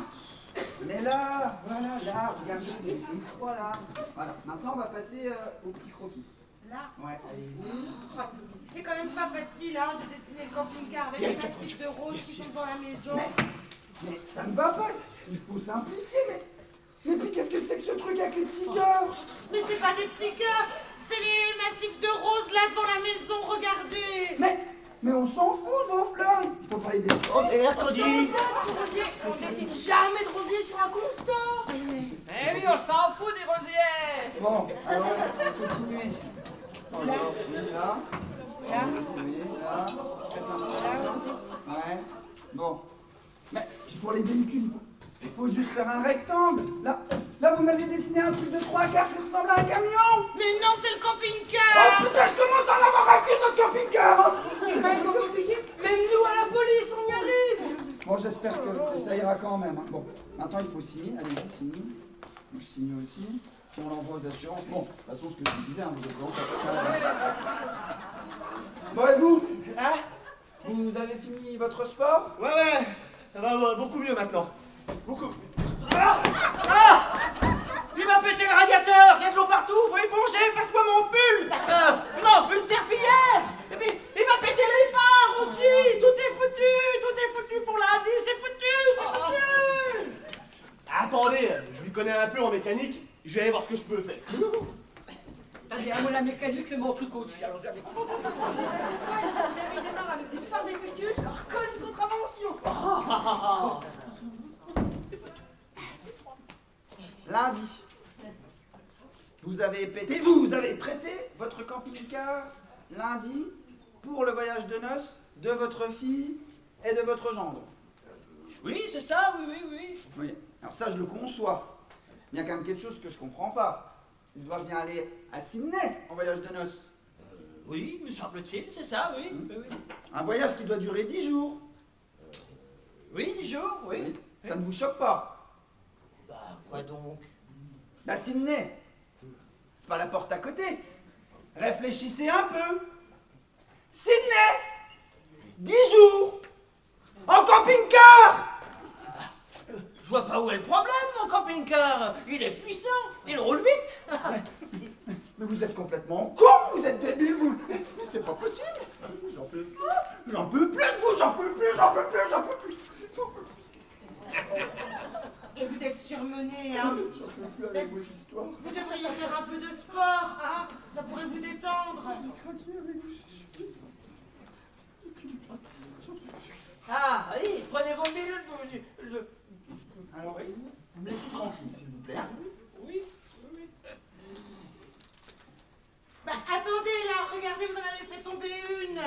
Mais là, voilà, là, regardez, vous mettez une croix là. Voilà, maintenant on va passer au petit croquis. Là? Ouais, allez-y. Oh, c'est quand même pas facile, hein, de dessiner le camping-car avec les massifs de roses qui sont dans la maison. Mais ça ne va pas, il faut simplifier, mais puis qu'est-ce que c'est que ce truc avec les petits cœurs? Mais c'est pas des petits cœurs, c'est les massifs de roses là devant la maison, regardez. Mais on s'en fout de vos fleurs, il faut parler des sortes. Et attendez. On décide jamais de rosier sur un constat. Eh oui, on s'en fout des rosiers. Bon, alors on va continuer. Là. Là. Oui, là. Faites un petit peu. Ouais. Bon. Mais puis pour les véhicules, il faut juste faire un rectangle. Là, vous m'avez dessiné un truc de 3 quarts qui ressemble à un camion. Mais non, c'est le Oh camping-car. putain, je commence à en avoir un cul notre camping-car, hein. C'est pas compliqué. Même nous à la police, on y arrive. Bon, j'espère que ça ira quand même. Hein. Bon, maintenant il faut signer. Allez-y, signez. Moi, je signe aussi. Puis on l'envoie aux assurances. Bon, de toute façon, ce que je vous disais, hein, vous êtes vraiment... Bon, et vous? Hein? Vous avez fini votre sport? Ouais, ça va beaucoup mieux maintenant. Beaucoup. Il m'a pété le radiateur. Il y a de l'eau partout, faut éponger, passe-moi mon pull. Non, une serpillière. Et puis, il m'a pété les phares aussi. Tout est foutu pour lundi, c'est foutu. Attendez, je lui connais un peu en mécanique, je vais aller voir ce que je peux faire. Allez, moi, la mécanique, c'est mon truc aussi. Alors, j'avais... Vous avez démarré avec des phares défectueux, je leur colle une contravention. Lundi, vous avez prêté votre camping-car lundi pour le voyage de noces de votre fille et de votre gendre. Oui, c'est ça, oui. Oui, alors ça, je le conçois. Mais il y a quand même quelque chose que je comprends pas. Ils doivent bien aller à Sydney en voyage de noces. Oui, me semble-t-il, c'est ça, oui. Oui. Un voyage qui doit durer 10 jours. Oui, 10 jours, oui. Ça ne vous choque pas? Bah, quoi donc? Bah, Sydney, c'est pas la porte à côté. Réfléchissez un peu. Sydney, 10 jours, en camping-car. Je vois pas où est le problème, mon camping-car. Il est puissant, il roule vite. Mais vous êtes complètement con, vous êtes débile, vous. Mais c'est pas possible. J'en peux plus de vous, j'en peux plus. Et vous êtes surmené, hein? J'en peux plus avec vos histoires. Vous devriez faire un peu de sport, hein? Ça pourrait vous détendre. Craquer avec vous, c'est stupide. Ah, oui, prenez vos minutes, Alors, vous me laissez tranquille, s'il vous plaît. Oui. Bah, attendez, là, regardez, vous en avez fait tomber une.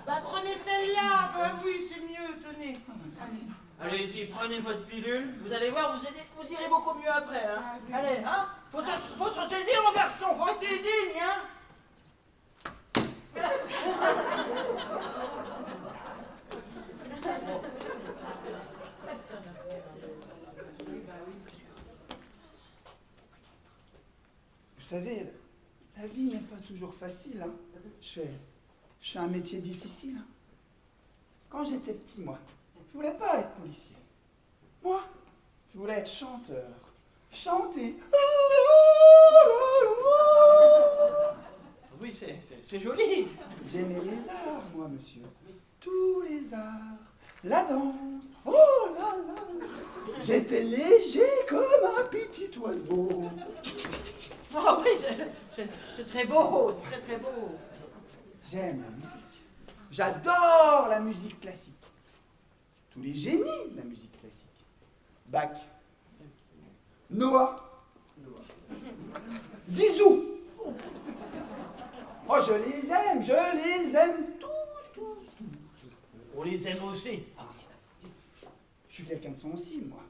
Bah, prenez celle-là. Bah, oui, c'est mieux, tenez. Allez-y, prenez votre pilule. Vous allez voir, vous irez beaucoup mieux après. Hein. Allez, hein. Faut se ressaisir, mon garçon. Faut rester digne, hein. Vous savez, la vie n'est pas toujours facile. Hein. Je fais un métier difficile. Hein. Quand j'étais petit, moi, je voulais pas être policier. Moi, je voulais être chanteur. Chanter. Oui, c'est joli. J'aimais les arts, moi, monsieur. Tous les arts. La danse. Oh là là. J'étais léger comme un petit oiseau. Oh oui, c'est très beau, c'est très très beau. J'aime la musique. J'adore la musique classique. Tous les génies de la musique classique. Bach, Noah, Zizou. Oh, je les aime tous. On les aime aussi. Je suis quelqu'un de sensible, moi.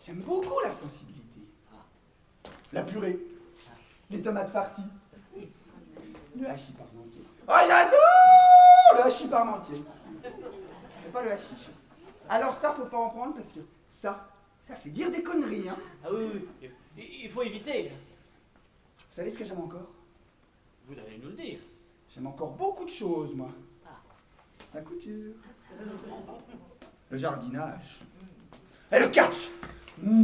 J'aime beaucoup la sensibilité. La purée, les tomates farcies, le hachis parmentier. Oh, j'adore le hachis parmentier. Mais pas le hashish. Alors ça, faut pas en prendre parce que ça fait dire des conneries, hein. Ah oui, il faut éviter. Vous savez ce que j'aime encore? Vous allez nous le dire. J'aime encore beaucoup de choses, moi. La couture, le jardinage et le catch.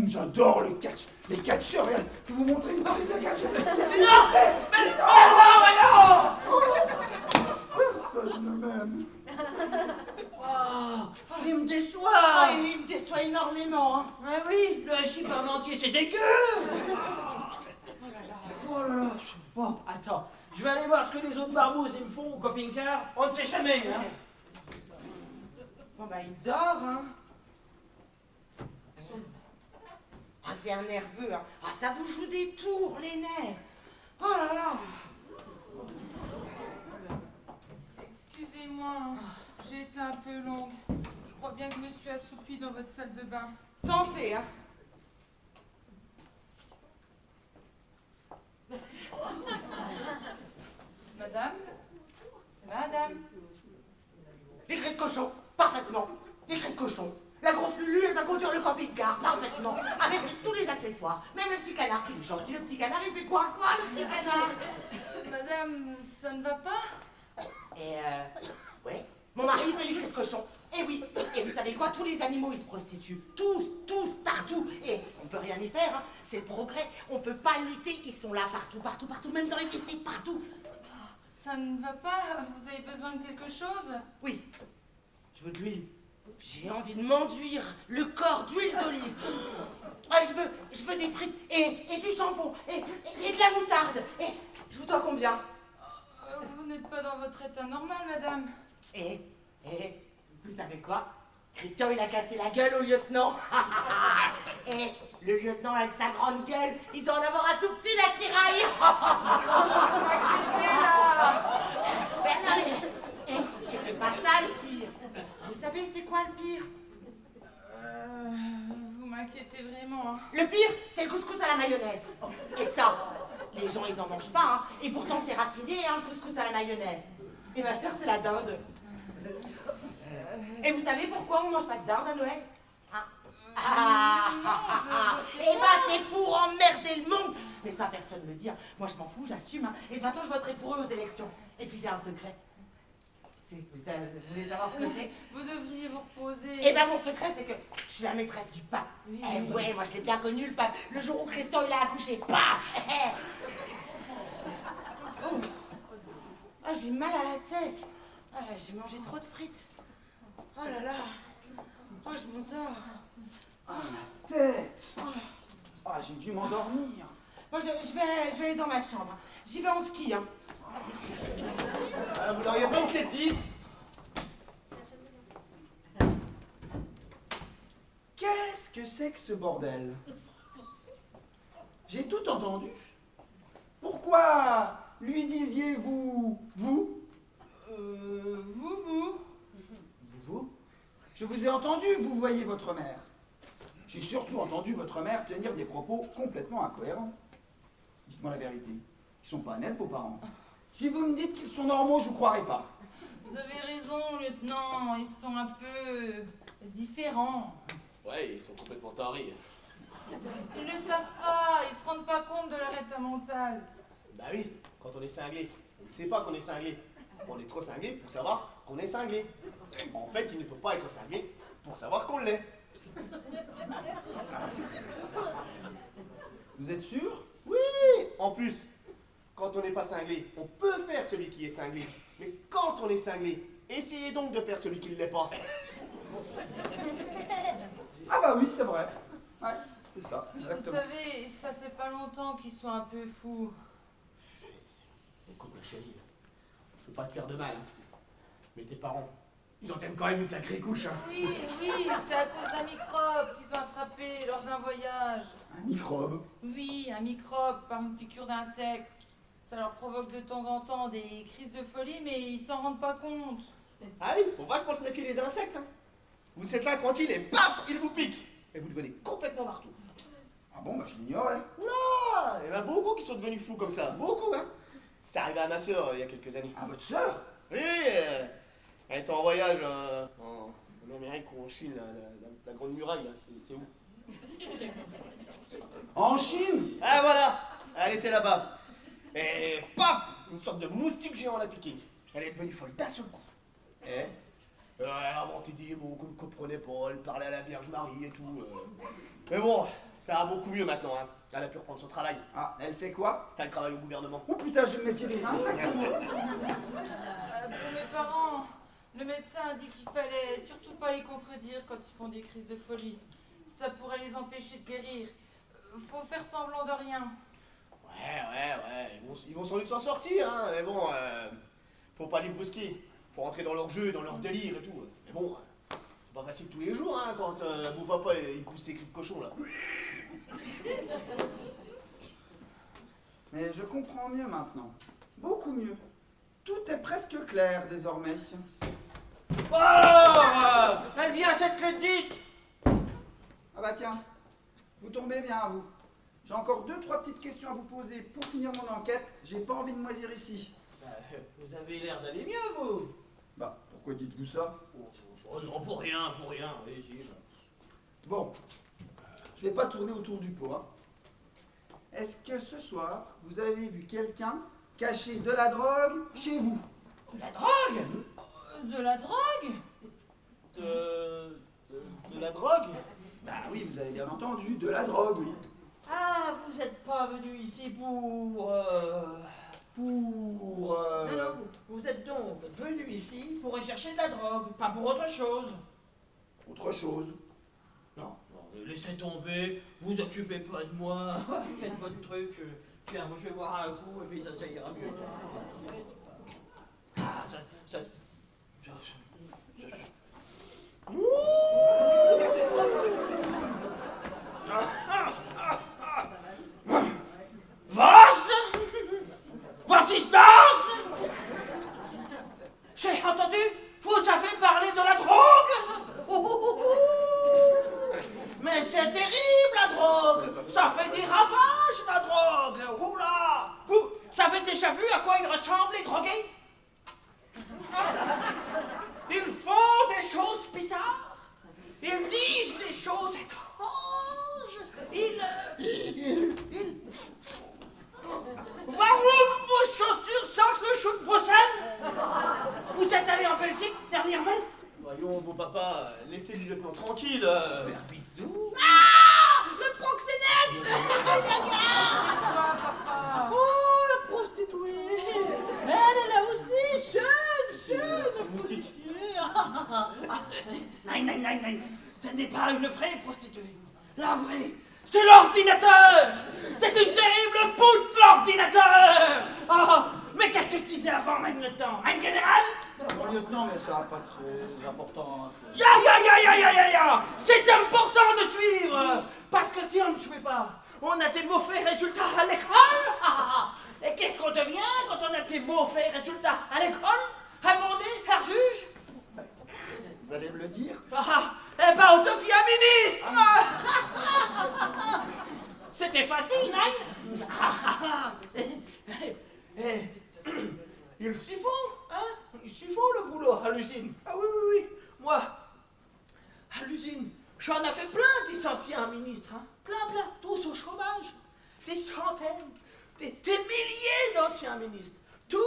J'adore le catch. Les catcheurs, regarde, je vais vous montrer une prise de catch. Personne ne m'aime. Oh, il me déçoit. Ah, il me déçoit énormément, hein. Ah oui, le hachis parmentier, c'est dégueu. Oh là là. Bon, attends, je vais aller voir ce que les autres barbouzes ils me font au camping-car. On ne sait jamais, hein. Bon, bah, il dort, hein. Ah, c'est un nerveux, hein. Ah, ça vous joue des tours, les nerfs. Oh là là. Excusez-moi, j'ai été un peu longue. Je crois bien que je me suis assoupie dans votre salle de bain. Santé, hein. Madame. Les crêpes de cochon, parfaitement. Les crêpes de cochon. La grosse Lulu, elle va conduire le camping-car, parfaitement. Avec tous les accessoires. Même le petit canard, il est gentil, le petit canard, il fait quoi, le petit canard? Madame, ça ne va pas? Ouais. Mon mari, il fait les crêpes de cochon. Eh oui. Et vous savez quoi? Tous les animaux, ils se prostituent. Tous, partout. Et on peut rien y faire, hein. C'est le progrès. On peut pas lutter. Ils sont là partout. Même dans les WC, partout. Ça ne va pas? Vous avez besoin de quelque chose? Oui. Je veux de l'huile. J'ai envie de m'enduire le corps d'huile d'olive. Ah, je veux des frites et du jambon et de la moutarde. Et je vous dois combien? Vous n'êtes pas dans votre état normal, madame. Vous savez quoi? Christian, il a cassé la gueule au lieutenant. Et le lieutenant, avec sa grande gueule, il doit en avoir un tout petit l'attirail. Et c'est pas ça le pire. Vous savez, c'est quoi le pire? Vous m'inquiétez vraiment, hein. Le pire, c'est le couscous à la mayonnaise. Et ça, les gens, ils en mangent pas, hein. Et pourtant, c'est raffiné, hein, le couscous à la mayonnaise. Et ma sœur, c'est la dinde. Et vous savez pourquoi on mange pas de dinde à Noël? Et bah, c'est pour emmerder le monde. Mais ça, personne ne le dit. Hein. Moi, je m'en fous, j'assume. Hein. Et de toute façon, je voterai pour eux aux élections. Et puis, j'ai un secret. Vous voulez savoir ce que c'est? Vous devriez vous reposer. Eh ben, mon secret, c'est que je suis la maîtresse du pape. Oui. Eh ouais, moi, je l'ai bien connu, le pape. Le jour où Christian, il a accouché, paf. Oh. Ah, j'ai mal à la tête. Ah, j'ai mangé trop de frites. Oh là là. Oh, je m'endors. Ah, ma tête. Ah, j'ai dû m'endormir. Bon, je vais aller dans ma chambre. J'y vais en ski, hein. Vous n'auriez pas une clé de 10? Qu'est-ce que c'est que ce bordel? J'ai tout entendu. Pourquoi lui disiez-vous vous? Vous? Je vous ai entendu, vous voyez votre mère. J'ai surtout entendu votre mère tenir des propos complètement incohérents. Dites-moi la vérité. Ils sont pas nets, vos parents. Si vous me dites qu'ils sont normaux, je vous croirai pas. Vous avez raison, lieutenant. Ils sont un peu différents. Ouais, ils sont complètement tarés. Ils ne le savent pas. Ils se rendent pas compte de leur état mental. Bah oui, quand on est cinglé, on ne sait pas qu'on est cinglé. On est trop cinglé pour savoir qu'on est cinglé. En fait, il ne faut pas être cinglé pour savoir qu'on l'est. Vous êtes sûr? Oui, en plus, quand on n'est pas cinglé, on peut faire celui qui est cinglé. Mais quand on est cinglé, essayez donc de faire celui qui ne l'est pas. Ah bah oui, c'est vrai. Ouais, c'est ça, Vous exactement. savez, ça fait pas longtemps qu'ils sont un peu fous. Écoute ma chérie, je veux pas te faire de mal, mais tes parents, ils en tiennent quand même une sacrée couche, hein. Oui, c'est à cause d'un microbe qu'ils ont attrapé lors d'un voyage. Un microbe? Oui, un microbe par une piqûre d'insecte. Ça leur provoque de temps en temps des crises de folie, mais ils s'en rendent pas compte. Ah oui, faut vachement se méfier des insectes, hein. Vous êtes là tranquille et paf, ils vous piquent. Et vous devenez complètement partout. Ah bon, bah je l'ignorais. Oula, il y en a beaucoup qui sont devenus fous comme ça, beaucoup, hein. C'est arrivé à ma sœur il y a quelques années. Ah, votre sœur? Oui, elle était en voyage en Amérique ou en Chine, la Grande Muraille, là, c'est où? En Chine? Ah voilà, elle était là-bas. Et paf, une sorte de moustique géant l'a piqué. Elle est devenue folle d'un seul coup. Eh? Elle a inventé des mots qu'on ne comprenait pas, elle parlait à la Vierge Marie et tout. Mais bon, ça va beaucoup mieux maintenant, hein. Elle a pu reprendre son travail. Ah, elle fait quoi? Elle travaille au gouvernement. Oh putain, je vais me méfier des insectes. Pour mes parents, le médecin a dit qu'il fallait surtout pas les contredire quand ils font des crises de folie. Ça pourrait les empêcher de guérir. Faut faire semblant de rien. Ouais, ils vont sans doute s'en sortir, hein. Mais bon, faut pas les brusquer. Faut rentrer dans leur jeu, dans leur délire et tout. Mais bon, c'est pas facile tous les jours, hein, quand mon papa il pousse ses cris de cochon, là. Mais je comprends mieux maintenant. Beaucoup mieux. Tout est presque clair désormais. Oh, elle vient à cette clé de 10. Ah bah tiens, vous tombez bien, vous. J'ai encore 2-3 petites questions à vous poser pour finir mon enquête. J'ai pas envie de moisir ici. Vous avez l'air d'aller mieux, vous. Bah, pourquoi dites-vous ça? Oh non, pour rien, allez-y. Bon, je vais pas tourner autour du pot, hein. Est-ce que ce soir, vous avez vu quelqu'un cacher de la drogue chez vous? De la drogue? De la drogue? De la drogue? Bah oui, vous avez bien entendu, de la drogue, oui. Ah, vous êtes pas venu ici pour... Pour... Non, vous êtes donc venu ici pour rechercher de la drogue, pas pour autre chose. Autre chose. Non, laissez tomber, vous occupez pas de moi, faites votre truc. Tiens, moi je vais boire un coup et puis ça ira mieux. Ah, ça... Assistance! J'ai entendu, vous avez parlé de la drogue! papa, laissez le lieutenant tranquille. Bisou. Ah, le proxénète. Aïe, aïe, aïe. Papa. Oh, la prostituée. Elle est là aussi, jeune. Moustique. Nein, nein, nein, nein. Ce n'est pas une vraie prostituée. La vraie, c'est l'ordinateur. C'est une terrible pute, l'ordinateur. Ah, mais qu'est-ce que je disais avant, mein lieutenant? Mein général? Bon, lieutenant, mais ça va pas très important. Hein, Ya, ya, ya, ya, ya, ya, ya. C'est important de suivre. Parce que si on ne suit pas, on a des mauvais résultats à l'école. Ah, et qu'est-ce qu'on devient quand on a des mauvais résultats à l'école? Abondé, herr juge? Vous allez me le dire? Eh ben, on devient ministre. C'était facile, non? Il s'y faut, hein? Il s'y faut le boulot à l'usine. Ah oui, oui, oui. Moi, à l'usine, j'en ai fait plein des anciens ministres, hein? Plein, tous au chômage. Des centaines, des milliers d'anciens ministres. Tous,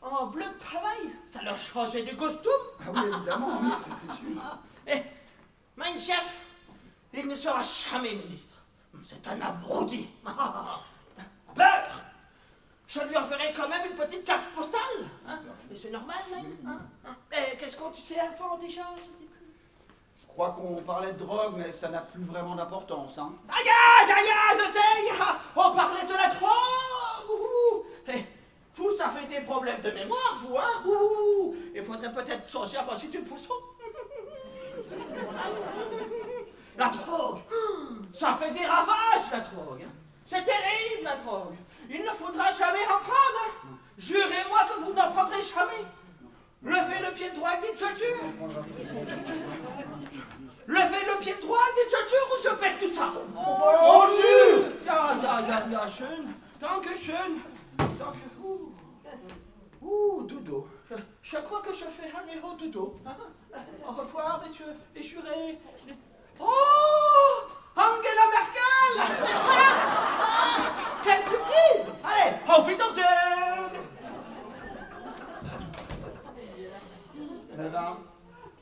en bleu de travail. Ça leur changeait du costume. Ah oui, évidemment, oui, c'est sûr. Et mein chef, il ne sera jamais ministre. C'est un abruti. Peur. Je lui enverrai quand même une petite carte postale. Hein? Et c'est normal, hein? Et qu'est-ce qu'on disait avant déjà? Je sais plus. Je crois qu'on parlait de drogue, mais ça n'a plus vraiment d'importance, hein. Aïe, je sais. On parlait de la drogue. Et vous, ça fait des problèmes de mémoire, vous, hein? Il faudrait peut-être songer à manger du poisson. La drogue, ça fait des ravages, la drogue. C'est terrible, la drogue. Il ne faudra jamais en prendre. Jurez-moi que vous n'en prendrez jamais. Levez le pied droit, dites je jure. Levez le pied droit, dites je jure ou je pète tout ça. On jure. Ja, schön. Danke schön. Danke. Dodo. Je crois que je fais un héros dodo. Au revoir, messieurs les jurés. Oh, Angela Merkel. Quelle surprise. Allez, auf Wiedersehen. Eh ben,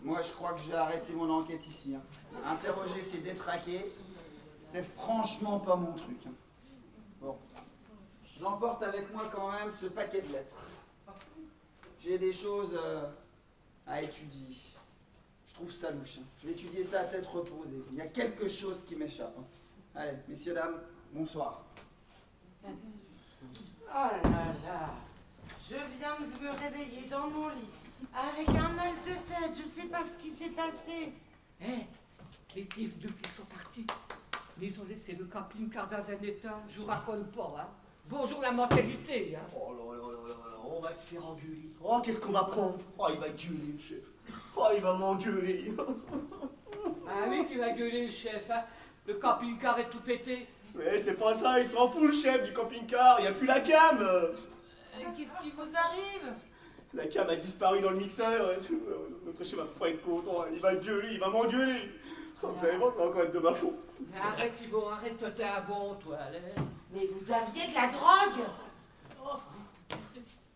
moi je crois que je vais arrêter mon enquête ici. Hein. Interroger ces détraqués, c'est franchement pas mon truc. Hein. Bon, j'emporte avec moi quand même ce paquet de lettres. J'ai des choses à étudier. Je trouve ça louche. Hein. Je vais étudier ça à tête reposée. Il y a quelque chose qui m'échappe. Hein. Allez, messieurs, dames, bonsoir. Oh là là. Je viens de me réveiller dans mon lit avec un mal de tête. Je sais pas ce qui s'est passé. Les deux flics sont partis. Mais ils ont laissé le camping-car dans un état, je vous raconte pas, hein. Bonjour la mentalité, hein. Oh là là là là, on va se faire engueuler. Oh, qu'est-ce qu'on va prendre? Oh, il va gueuler, le chef. Oh, il va m'engueuler. Ah oui, qui va gueuler le chef, hein. Le camping-car est tout pété. Mais c'est pas ça, il s'en fout le chef du camping-car, il n'y a plus la cam. Qu'est-ce qui vous arrive? La cam a disparu dans le mixeur et tout. Notre chef va pas être content, il va gueuler, il va m'engueuler. Vous allez voir, ça va encore être de ma faute. Mais arrête, Yvon, arrête, toi t'es un bon, toi. Allez. Mais vous aviez de la drogue.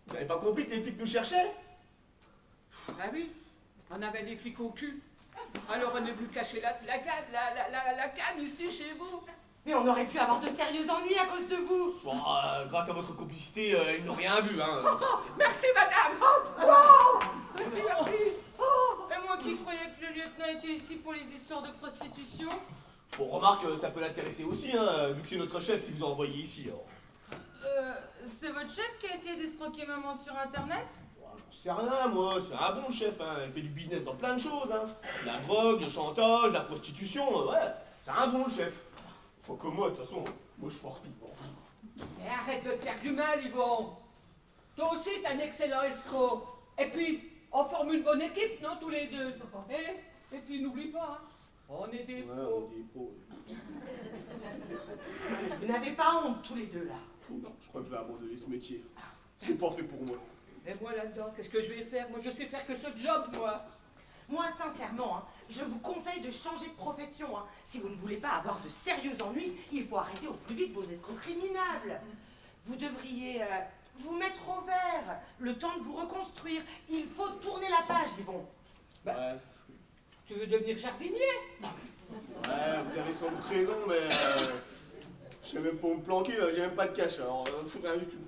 Vous n'avez pas compris que les flics nous cherchaient? Ah oui, on avait les flics au cul. Alors on est venu cacher la canne ici chez vous. Mais on aurait pu avoir de sérieux ennuis à cause de vous. Bon, grâce à votre complicité, ils n'ont rien vu, hein. Merci madame. Oh, merci. Et moi qui croyais que le lieutenant était ici pour les histoires de prostitution. Bon, remarque, ça peut l'intéresser aussi, hein, vu que c'est notre chef qui vous a envoyé ici. C'est votre chef qui a essayé d'escroquer maman sur internet? J'en sais rien, moi, c'est un bon chef, hein. Il fait du business dans plein de choses, hein. La drogue, le chantage, la prostitution, ouais, c'est un bon chef. Faut que moi, de toute façon, moi je force tout. Mais arrête de te faire du mal, Yvon. Toi aussi, t'es un excellent escroc. Et puis, on forme une bonne équipe, non, tous les deux. Et puis, n'oublie pas, hein, on est des pros. Vous n'avez pas honte tous les deux là. Non, je crois que je vais abandonner ce métier. C'est pas fait pour moi. Et moi, là-dedans, qu'est-ce que je vais faire? Moi, je sais faire que ce job, moi. Moi, sincèrement, hein, je vous conseille de changer de profession. Hein. Si vous ne voulez pas avoir de sérieux ennuis, il faut arrêter au plus vite vos escroqueries minables. Vous devriez vous mettre au vert, le temps de vous reconstruire. Il faut tourner la page, Yvon. Bah, tu veux devenir jardinier? Ouais, vous avez sans doute raison, mais je sais même pas où me planquer, j'ai même pas de cache, alors rien du tout.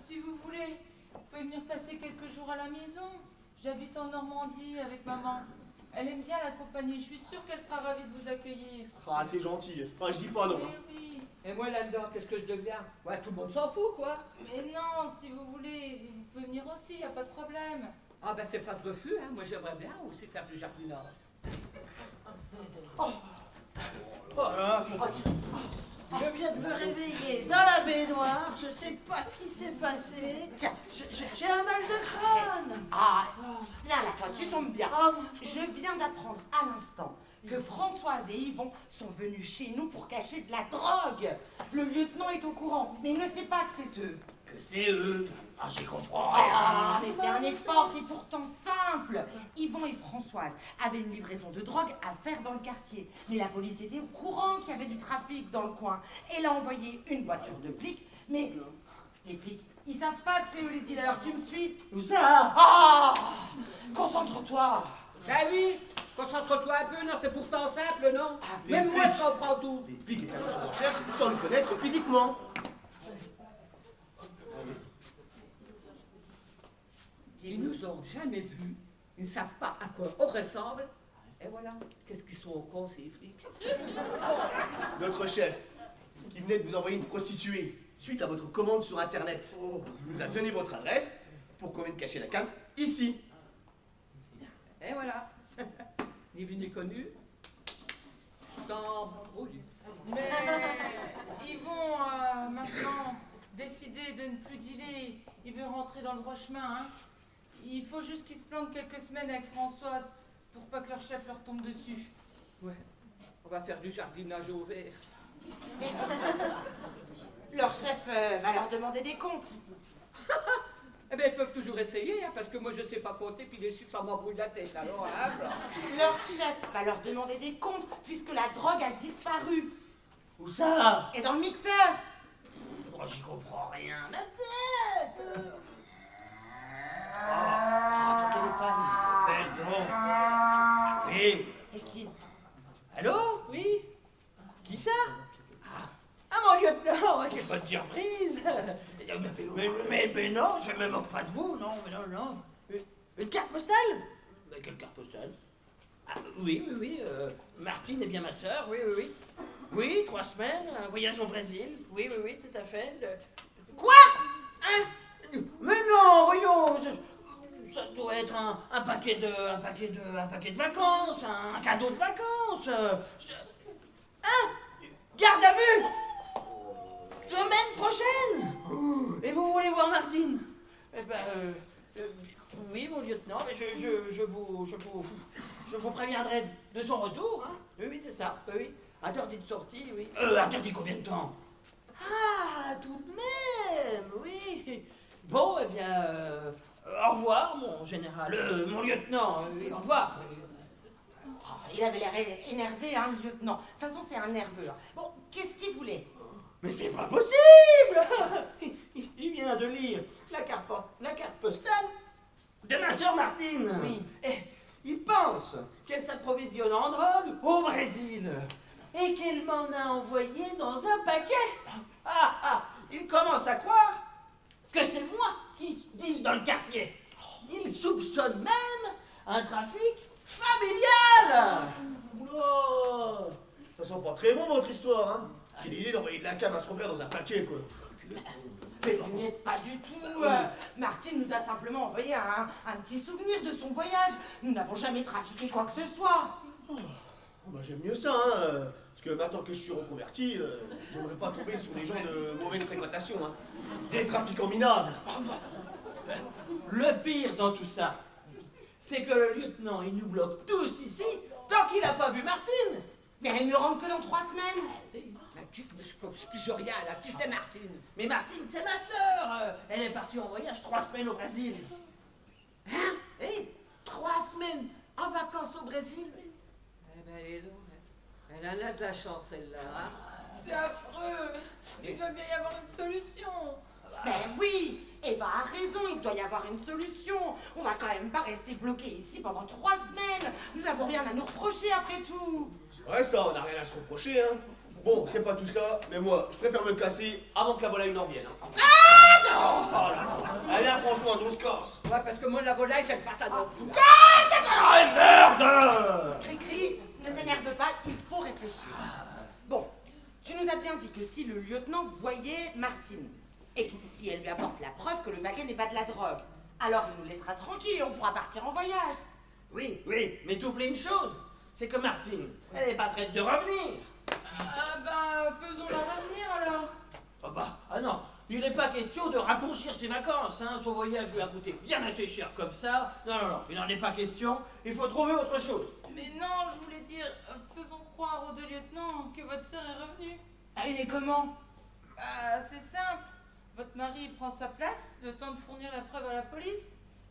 Si vous voulez, vous pouvez venir passer quelques jours à la maison. J'habite en Normandie avec maman. Elle aime bien la compagnie, je suis sûre qu'elle sera ravie de vous accueillir. Ah, c'est gentil. Enfin, je dis pas non. Eh oui. Et moi là-dedans, qu'est-ce que je deviens? Ouais, tout le monde s'en fout, quoi. Mais non, si vous voulez, vous pouvez venir aussi, y a pas de problème. Ah ben c'est pas de refus, hein. Moi j'aimerais bien aussi faire du jardinage. Je viens de me réveiller dans la baignoire, je sais pas ce qui s'est passé. Tiens, J'ai un mal de crâne. Ah, là, toi, tu tombes bien. Ah, Je viens d'apprendre à l'instant que Françoise et Yvon sont venus chez nous pour cacher de la drogue. Le lieutenant est au courant, mais il ne sait pas que c'est eux. que c'est eux. Ah, j'y comprends Ah, rien. mais fais un effort, c'est pourtant simple. Yvon et Françoise avaient une livraison de drogue à faire dans le quartier. Mais la police était au courant qu'il y avait du trafic dans le coin. Elle a envoyé une voiture de flics, mais les flics, ils savent pas que c'est eux les dealers. Tu me suis? Où ça? Ah! Concentre-toi. Ah oui, concentre-toi un peu, non, c'est pourtant simple, non? les Même moi flics. je comprends tout. Les flics étaient à notre recherche sans nous connaître physiquement. Ils nous ont jamais vus, ils ne savent pas à quoi on ressemble. Et voilà, qu'est-ce qu'ils sont cons ces flics. Notre chef, qui venait de vous envoyer une prostituée suite à votre commande sur Internet, nous a donné votre adresse pour qu'on vienne cacher la cam ici. Et voilà, ni vu ni connu, dans Brouille. Mais ils vont maintenant décider de ne plus dealer. Ils veulent rentrer dans le droit chemin. Hein. Il faut juste qu'ils se planquent quelques semaines avec Françoise pour pas que leur chef leur tombe dessus. Ouais, on va faire du jardinage au vert. Leur chef va leur demander des comptes. Eh bien, ils peuvent toujours essayer, hein, parce que moi je sais pas compter, puis les chiffres ça m'embrouille la tête, alors hein, blanc. Leur chef va leur demander des comptes puisque la drogue a disparu. Où ça? Et dans le mixeur. Oh, j'y comprends rien. Ma tête. Ah, ton téléphone. Pardon. Oui. C'est qui? Allô? Oui? Qui ça? Ah, mon lieutenant, quelle bonne surprise! Mais non, je me moque pas de vous, non, mais non. Une carte postale? Mais quelle carte postale? Ah, oui, Martine est bien ma sœur, oui. Oui, 3 semaines, un voyage au Brésil, oui, tout à fait. Quoi? Hein? Mais non, voyons, ça doit être un paquet de vacances, un cadeau de vacances. Hein? Garde à vue! Semaine prochaine! Et vous voulez voir Martine? Eh ben, oui, mon lieutenant, mais je vous préviendrai de son retour, hein? Oui, c'est ça, oui. Interdit de sortie, oui. Interdit combien de temps? Ah, tout de même, oui. Bon, eh bien, au revoir, mon général, mon lieutenant, oui, au revoir. Oh, il avait l'air énervé, hein, le lieutenant. De toute façon, c'est un nerveux. Hein. Bon, qu'est-ce qu'il voulait? Mais c'est pas possible! Il vient de lire la carte postale de ma sœur Martine. Oui. Et il pense qu'elle s'approvisionne en drogue au Brésil et qu'elle m'en a envoyé dans un paquet. Il commence à croire que c'est moi qui deal dans le quartier. Il soupçonne même un trafic familial. Oula! Ça sent pas très bon votre histoire, hein? Quelle idée d'envoyer de la cam à son frère dans un paquet, quoi. Mais vous n'y êtes pas du tout. Martine nous a simplement envoyé un petit souvenir de son voyage. Nous n'avons jamais trafiqué quoi que ce soit. Bah, j'aime mieux ça, hein, parce que maintenant que je suis reconverti, j'aimerais pas tomber sur des gens de mauvaise fréquentation, hein. Des trafiquants minables. Le pire dans tout ça, c'est que le lieutenant, il nous bloque tous ici tant qu'il n'a pas vu Martine. Mais elle ne rentre que dans 3 semaines. Je pige rien là, qui c'est Martine? Mais Martine, c'est ma sœur. Elle est partie en voyage 3 semaines au Brésil. Hein? Eh, 3 semaines en vacances au Brésil. Eh ben, dis donc, elle en a de la chance, celle-là. Hein? C'est affreux. Il doit bien y avoir une solution. Ben oui, Eva a raison, il doit y avoir une solution. On va quand même pas rester bloqué ici pendant 3 semaines. Nous n'avons rien à nous reprocher après tout. C'est vrai ça, on n'a rien à se reprocher, hein. Bon, c'est pas tout ça, mais moi, je préfère me casser avant que la volaille n'en vienne. Hein. Oh là là. Allez, Françoise, on se casse. Ouais, parce que moi, la volaille, j'aime pas ça non plus. Ah, merde! Cri-cri, ne t'énerve pas, il faut réfléchir. Bon, tu nous as bien dit que si le lieutenant voyait Martine, et que si elle lui apporte la preuve que le paquet n'est pas de la drogue, alors il nous laissera tranquille et on pourra partir en voyage. Oui, mais t'oublies une chose, c'est que Martine, elle n'est pas prête de revenir. Ah bah, faisons-la revenir alors. Ah non, il n'est pas question de raccourcir ses vacances, hein. Son voyage lui a coûté bien assez cher comme ça. Non, il n'en est pas question, il faut trouver autre chose. Mais non, je voulais dire, faisons croire aux 2 lieutenants que votre sœur est revenue. Ah, il est comment? Bah, c'est simple. Votre mari prend sa place, le temps de fournir la preuve à la police.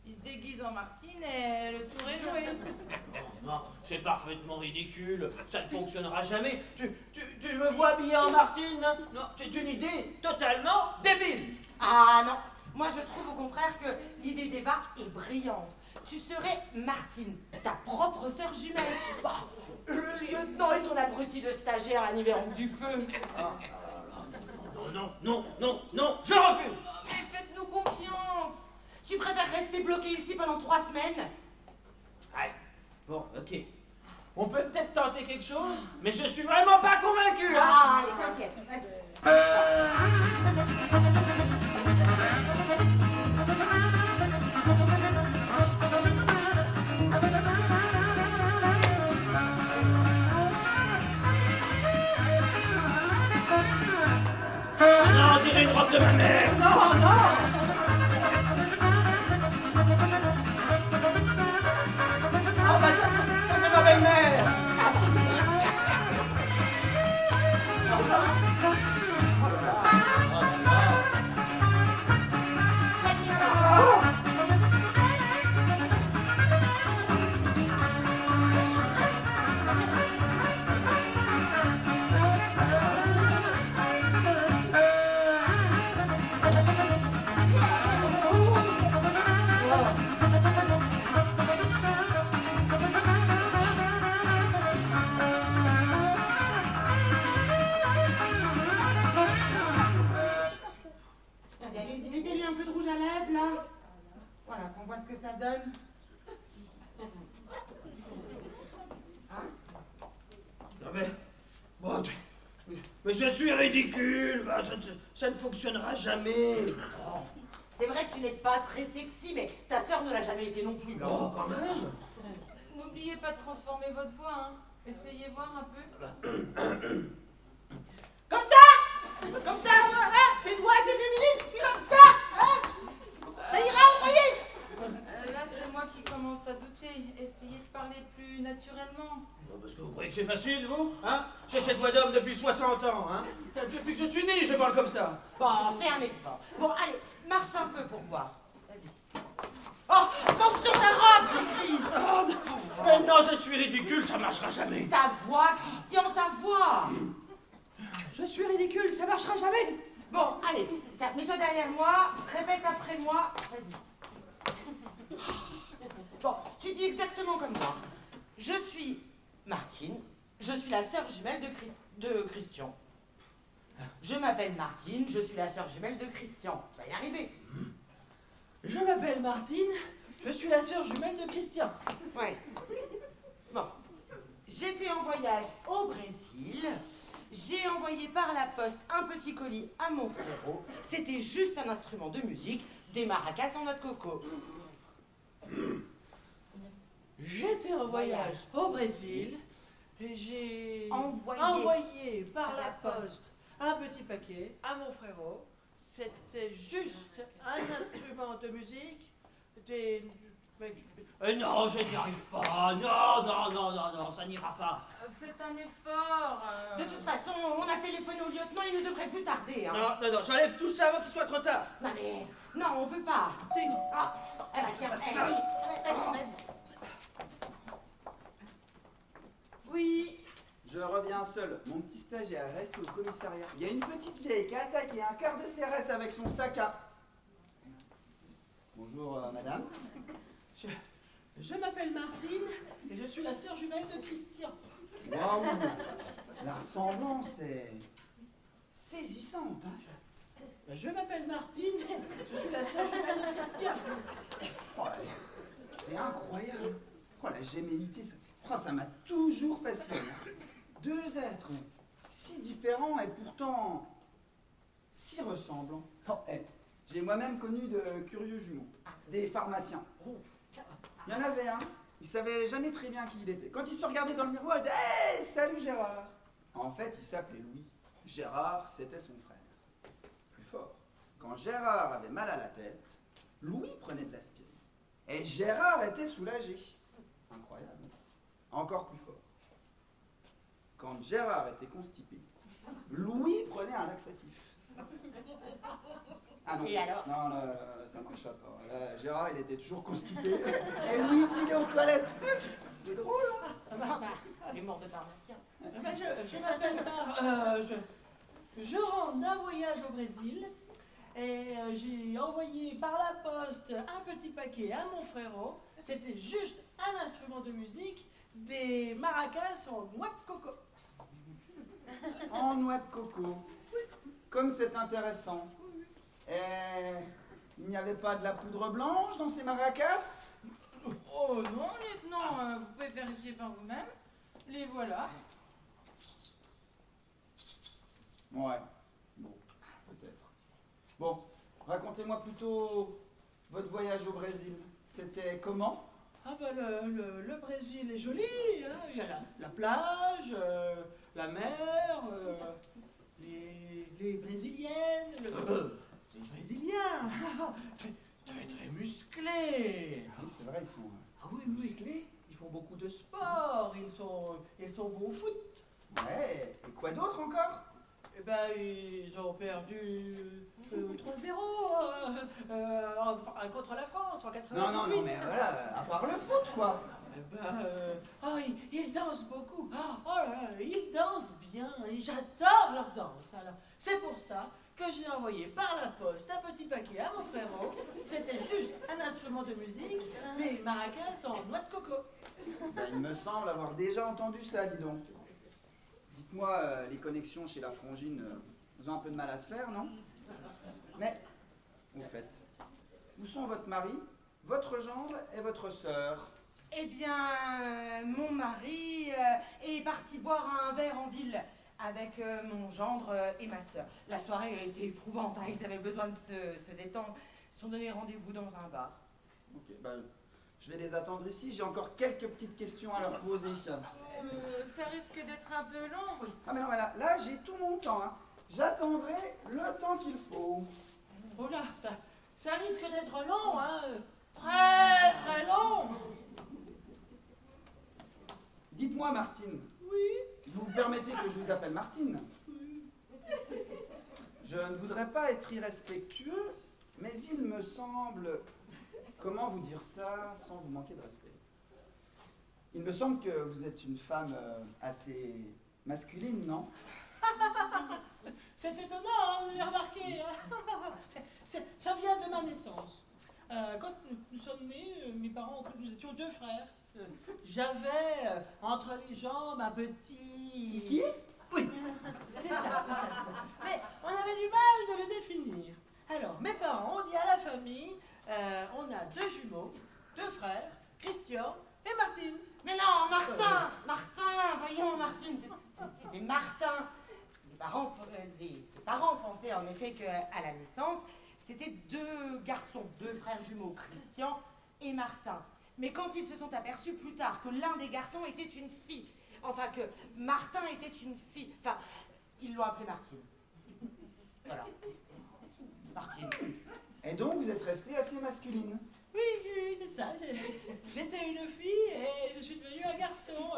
Il se déguise en Martine et le tour est joué. Non, c'est parfaitement ridicule, ça ne fonctionnera jamais. Tu me vois habillé en Martine, hein? Non, c'est une idée totalement débile. Ah non, moi je trouve au contraire que l'idée d'Eva est brillante. Tu serais Martine, ta propre sœur jumelle. Bah, le lieutenant et son abruti de stagiaire à l'hiver du feu. Non, je refuse. Mais faites-nous confiance. Tu préfères rester bloqué ici pendant 3 semaines? Ouais, bon, ok. On peut peut-être tenter quelque chose, mais je suis vraiment pas convaincu, hein. Ah, allez, t'inquiète, vas-y. Non, on dirait une robe de ma mère. Non. Ah bah ça c'est ma belle-mère. Allez-y, mettez-lui un peu de rouge à lèvres, là. Voilà, qu'on voit ce que ça donne. Non mais, bon, mais je suis ridicule, ça ne fonctionnera jamais. C'est vrai que tu n'es pas très sexy, mais ta sœur ne l'a jamais été non plus. Oh, quand même. N'oubliez pas de transformer votre voix, hein. Essayez voir un peu. Comme ça, hein, c'est une voix assez féminine, comme ça, hein. Ça ira, vous voyez. Là, c'est moi qui commence à douter. Essayez de parler plus naturellement. Parce que vous croyez que c'est facile, vous, hein? J'ai cette voix d'homme depuis 60 ans, hein? Depuis que je suis né, je parle comme ça. Bon, fais un effort. Bon, allez, marche un peu pour voir. Vas-y. Oh, attention ta robe, Christine. Oh, mais non, je suis ridicule, ça marchera jamais. Ta voix, Christian, ta voix. Je suis ridicule, ça marchera jamais. Bon, allez, tiens, mets-toi derrière moi, répète après moi, vas-y. Bon, tu dis exactement comme moi. Je suis Martine, je suis la sœur jumelle de Christian. Je m'appelle Martine, je suis la sœur jumelle de Christian. Tu vas y arriver. Je m'appelle Martine, je suis la sœur jumelle de Christian. Ouais. Bon. J'étais en voyage au Brésil. J'ai envoyé par la poste un petit colis à mon frérot. C'était juste un instrument de musique, des maracas en noix de coco. J'étais en voyage au Brésil et j'ai Envoyé par la poste un petit paquet à mon frérot. C'était juste un instrument de musique, des... non, je n'y arrive pas. Non, ça n'ira pas. Faites un effort. De toute façon, on a téléphoné au lieutenant, il ne devrait plus tarder. Hein. Non, j'enlève tout ça avant qu'il soit trop tard. Non mais, non, on peut pas. Ah, eh ben tiens, vas-y. Oui, Je reviens seul. Mon petit stagiaire reste au commissariat. Il y a une petite vieille qui a attaqué un quart de CRS avec son sac à... Bonjour, madame. Je m'appelle Martine et je suis la sœur jumelle de Christian. Waouh! La ressemblance est saisissante, hein? Je m'appelle Martine, je suis la sœur jumelle de Christian. Oh, c'est incroyable. Oh, la gémellité, ça m'a toujours fasciné. Deux êtres si différents et pourtant si ressemblants. Oh, j'ai moi-même connu de curieux jumeaux, des pharmaciens. Il y en avait un, il savait jamais très bien qui il était. Quand il se regardait dans le miroir, il disait « Hey, salut Gérard !» En fait, il s'appelait Louis. Gérard, c'était son frère. Plus fort, quand Gérard avait mal à la tête, Louis prenait de l'aspirine. Et Gérard était soulagé. Incroyable. Encore plus fort. Quand Gérard était constipé, Louis prenait un laxatif. Ah non, Et alors non, ça marche pas. Gérard, il était toujours constipé. Et Louis filait aux toilettes. C'est drôle, hein? L'humour de pharmacien. Je m'appelle Mar... je rentre d'un voyage au Brésil et j'ai envoyé par la poste un petit paquet à mon frérot. C'était juste un instrument de musique, des maracas en noix de coco. En noix de coco. Comme c'est intéressant. Et il n'y avait pas de la poudre blanche dans ces maracas? Oh non, lieutenant, vous pouvez vérifier par vous-même. Les voilà. Ouais. Bon, peut-être. Bon, racontez-moi plutôt votre voyage au Brésil. C'était comment? Ah bah le Brésil est joli, hein. Il y a la plage, la mer, les Brésiliennes, les Brésiliens, très musclés. Oui, c'est vrai, ils sont Ah oui, musclés. ils font beaucoup de sport, ils sont bons au foot. Ouais, et quoi d'autre encore? Eh ben, ils ont perdu 3-0 contre la France en 98. Non, mais voilà, à part le foot, quoi. Eh ben, ils dansent beaucoup. Oh là là, ils dansent bien. Et j'adore leur danse. Alors, c'est pour ça que j'ai envoyé par la poste un petit paquet à mon frérot. C'était juste un instrument de musique, des maracas en noix de coco. Ben, il me semble avoir déjà entendu ça, dis donc. Dites-moi, les connexions chez la frangine, vous ont un peu de mal à se faire, non? Mais, au fait, où sont votre mari, votre gendre et votre sœur? Eh bien, mon mari est parti boire un verre en ville avec mon gendre et ma sœur. La soirée a été éprouvante, hein. Ils avaient besoin de se détendre. Ils se sont donné rendez-vous dans un bar. Ok, ben, je vais les attendre ici. J'ai encore quelques petites questions à leur poser. Ça risque d'être un peu long. Ah mais non, mais là j'ai tout mon temps. Hein. J'attendrai le temps qu'il faut. Oh là, ça risque d'être long, hein. Très long. Dites-moi, Martine. Oui. Vous vous permettez que je vous appelle Martine? Oui. Je ne voudrais pas être irrespectueux, mais il me semble... Comment vous dire ça sans vous manquer de respect? Il me semble que vous êtes une femme assez masculine, non? C'est étonnant, hein, vous avez remarqué. Hein. Ça vient de ma naissance. Quand nous sommes nés, mes parents ont cru que nous étions deux frères. J'avais entre les jambes un petit... Qui? Oui, c'est ça. Mais on avait du mal de le définir. Alors, mes parents ont dit à la famille, on a deux jumeaux, deux frères, Christian et Martine. Mais non, Martin, voyons, Martine, c'était Martin. Ses parents pensaient en effet qu'à la naissance, c'était deux garçons, deux frères jumeaux, Christian et Martin. Mais quand ils se sont aperçus plus tard que l'un des garçons était une fille, enfin que Martin était une fille, enfin, ils l'ont appelé Martine. Voilà. Martine. Et donc vous êtes restée assez masculine. Oui, c'est ça. J'étais une fille et je suis devenue un garçon.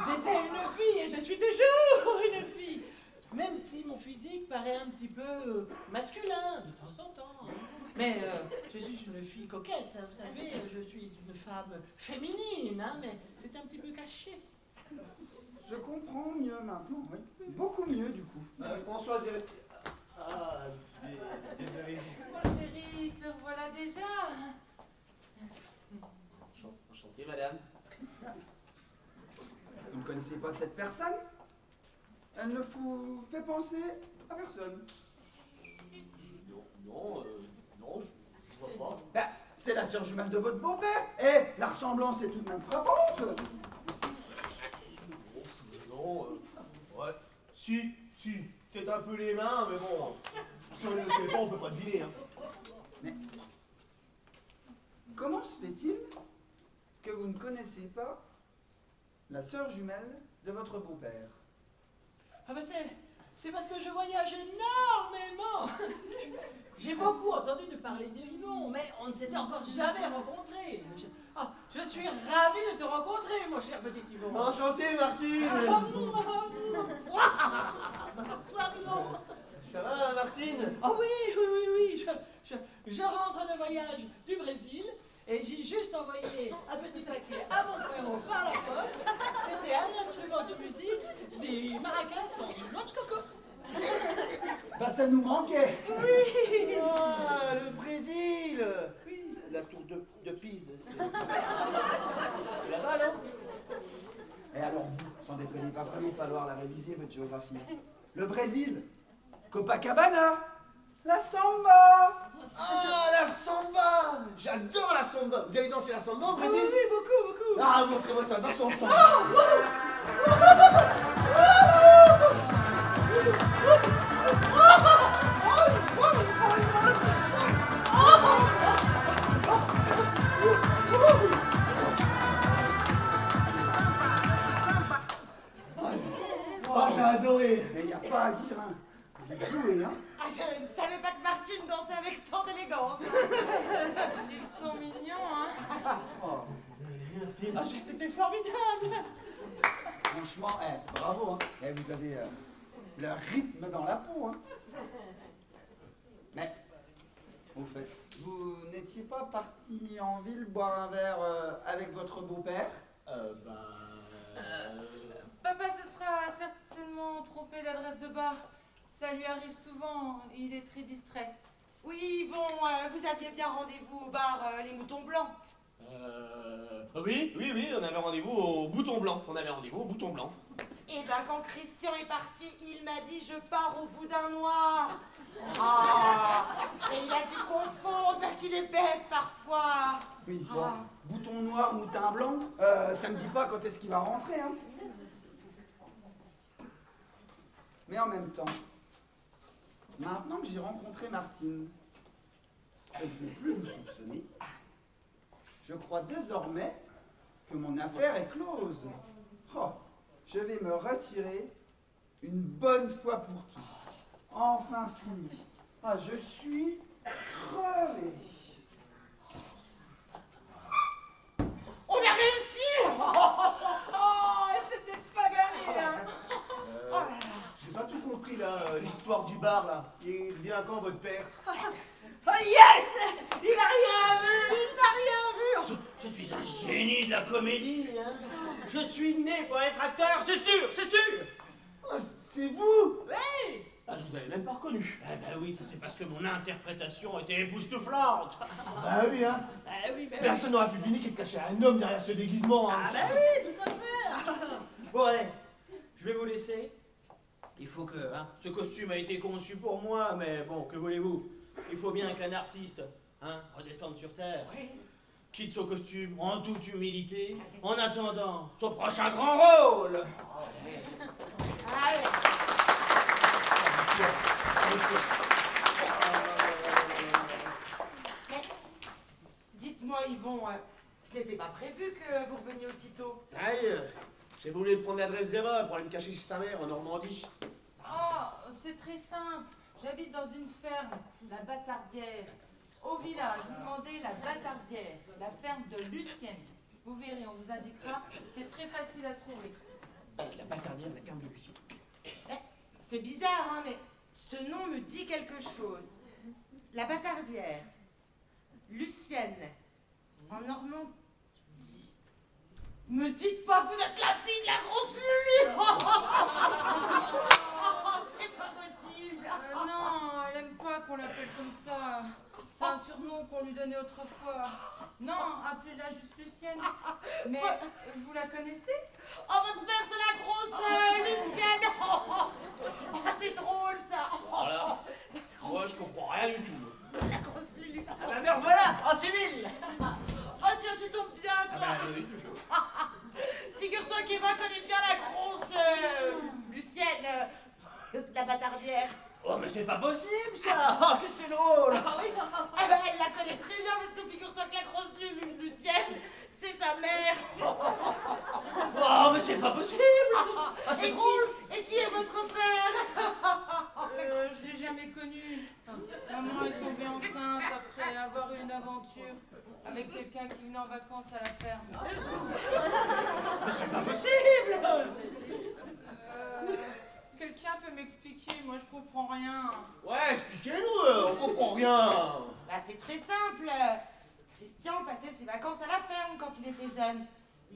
J'étais une fille et je suis toujours une fille. Même si mon physique paraît un petit peu masculin de temps en temps. Hein. Mais je suis une fille coquette, hein, vous savez, je suis une femme féminine, hein, mais c'est un petit peu caché. Je comprends mieux maintenant, oui. Beaucoup mieux, du coup. Françoise est restée... Ah, désolé. Oh chérie, te revoilà déjà. Enchanté, madame. Vous ne connaissez pas cette personne? Elle ne vous fait penser à personne. Non, je vois pas. Ben, c'est la sœur jumelle de votre beau-père. Eh, la ressemblance est tout de même frappante. Non, ouais. Si, peut-être un peu les mains, mais bon, si on ne le sait pas, on peut pas deviner. Hein. Mais comment se fait-il que vous ne connaissez pas la sœur jumelle de votre beau-père? Ah ben c'est parce que je voyage énormément. J'ai beaucoup entendu de parler de Yvon, mais on ne s'était encore jamais rencontrés. Je suis ravi de te rencontrer, mon cher petit Yvon. Enchanté, Martine. Bonsoir, Yvon. Ça va, Martine? Ah oui. Je rentre de voyage du Brésil et j'ai juste envoyé un petit paquet à mon frérot par la poste. C'était un instrument de musique, des maracas en noix de coco. Bah ça nous manquait. Oui. Ah, le Brésil. Oui. La tour de Pise. C'est là-bas, non? Et alors vous, sans déconner, va vraiment falloir la réviser, votre géographie. Le Brésil, Copacabana, la samba. Ah, la samba. J'adore la samba. Vous avez dansé la samba au Brésil? Oui, beaucoup. Ah, montrez-moi ça, dansons ensemble. Oh, j'ai adoré. Mais il n'y a pas à dire, hein. Vous êtes doués, hein. Ah, je ne savais pas que Martine dansait avec tant d'élégance. Ils sont mignons, hein. Oh, Ah, c'était formidable. franchement, bravo, hein. Vous avez le rythme dans la peau, hein. Mais, au fait, vous n'étiez pas parti en ville boire un verre avec votre beau-père? Papa se sera certainement trompé d'adresse de bar. Ça lui arrive souvent, il est très distrait. Oui, bon, vous aviez bien rendez-vous au bar Les Moutons Blancs. Oui, on avait rendez-vous au Bouton Blanc. Et ben quand Christian est parti, il m'a dit je pars au Boudin Noir. Ah, et il a dû confondre, parce qu'il est bête parfois. Oui, bon, bouton noir, moutin blanc, ça me dit pas quand est-ce qu'il va rentrer, hein. Mais en même temps, maintenant que j'ai rencontré Martine, je ne peux plus vous soupçonner. Je crois désormais que mon affaire est close. Oh, je vais me retirer une bonne fois pour toutes. Enfin fini. Ah, je suis crevé. On a réussi. Oh, c'était pas gagné, hein. J'ai pas tout compris là, l'histoire du bar là. Il vient quand votre père? Ah yes! Il n'a rien vu. Je suis un génie de la comédie, hein. Je suis né pour être acteur, c'est sûr. Ah, c'est vous? Oui. Ah, je vous avais même pas reconnu. Eh ben oui, ça c'est parce que mon interprétation était époustouflante. Bah oui, hein. Oui. Personne n'aurait pu deviner qu'il se cachait un homme derrière ce déguisement. Hein. Ah ben oui, tout à fait. Bon allez, je vais vous laisser. Il faut que, ce costume a été conçu pour moi, mais bon, que voulez-vous? Il faut bien qu'un artiste, redescende sur terre. Quitte son costume en toute humilité, en attendant son prochain grand rôle. Allez. Mais, dites-moi Yvon, ce n'était pas prévu que vous reveniez aussitôt. Aïe, j'ai voulu prendre l'adresse d'Eva pour aller me cacher chez sa mère en Normandie. Oh, c'est très simple. J'habite dans une ferme, la Bâtardière. Au village, vous demandez la Bâtardière, la ferme de Lucienne. Vous verrez, on vous indiquera. C'est très facile à trouver. La Bâtardière, la ferme de Lucie. C'est bizarre, hein, mais ce nom me dit quelque chose. La Bâtardière, Lucienne, en Normandie. Me dites pas que vous êtes la fille de la grosse Lulu. C'est pas possible. Non, elle aime pas qu'on l'appelle comme ça. C'est un surnom qu'on lui donnait autrefois. Non, appelez-la juste Lucienne. Mais vous la connaissez? Oh, votre mère, c'est la grosse Lucienne. C'est drôle, ça. Voilà. Moi, je comprends rien du tout. La grosse Lulu. Ah bah me revoilà, en civil. Oh, tiens, tu tombes bien, Ah toi. bah oui, toujours. Figure-toi qu'Eva connaît bien la grosse Lucienne, la bâtardière. Oh mais c'est pas possible ça. Oh que c'est drôle. Ah oui. Ah ben, elle la connaît très bien parce que figure-toi que la grosse Lucienne, c'est sa mère. Oh mais c'est pas possible. Ah c'est Et drôle. et qui est votre père? Je l'ai jamais connu. Maman est tombée enceinte après avoir eu une aventure avec quelqu'un qui venait en vacances à la ferme. Mais c'est pas possible. Quelqu'un peut m'expliquer? Moi, je comprends rien. Ouais, expliquez-nous, on comprend rien. Bah, c'est très simple. Christian passait ses vacances à la ferme quand il était jeune.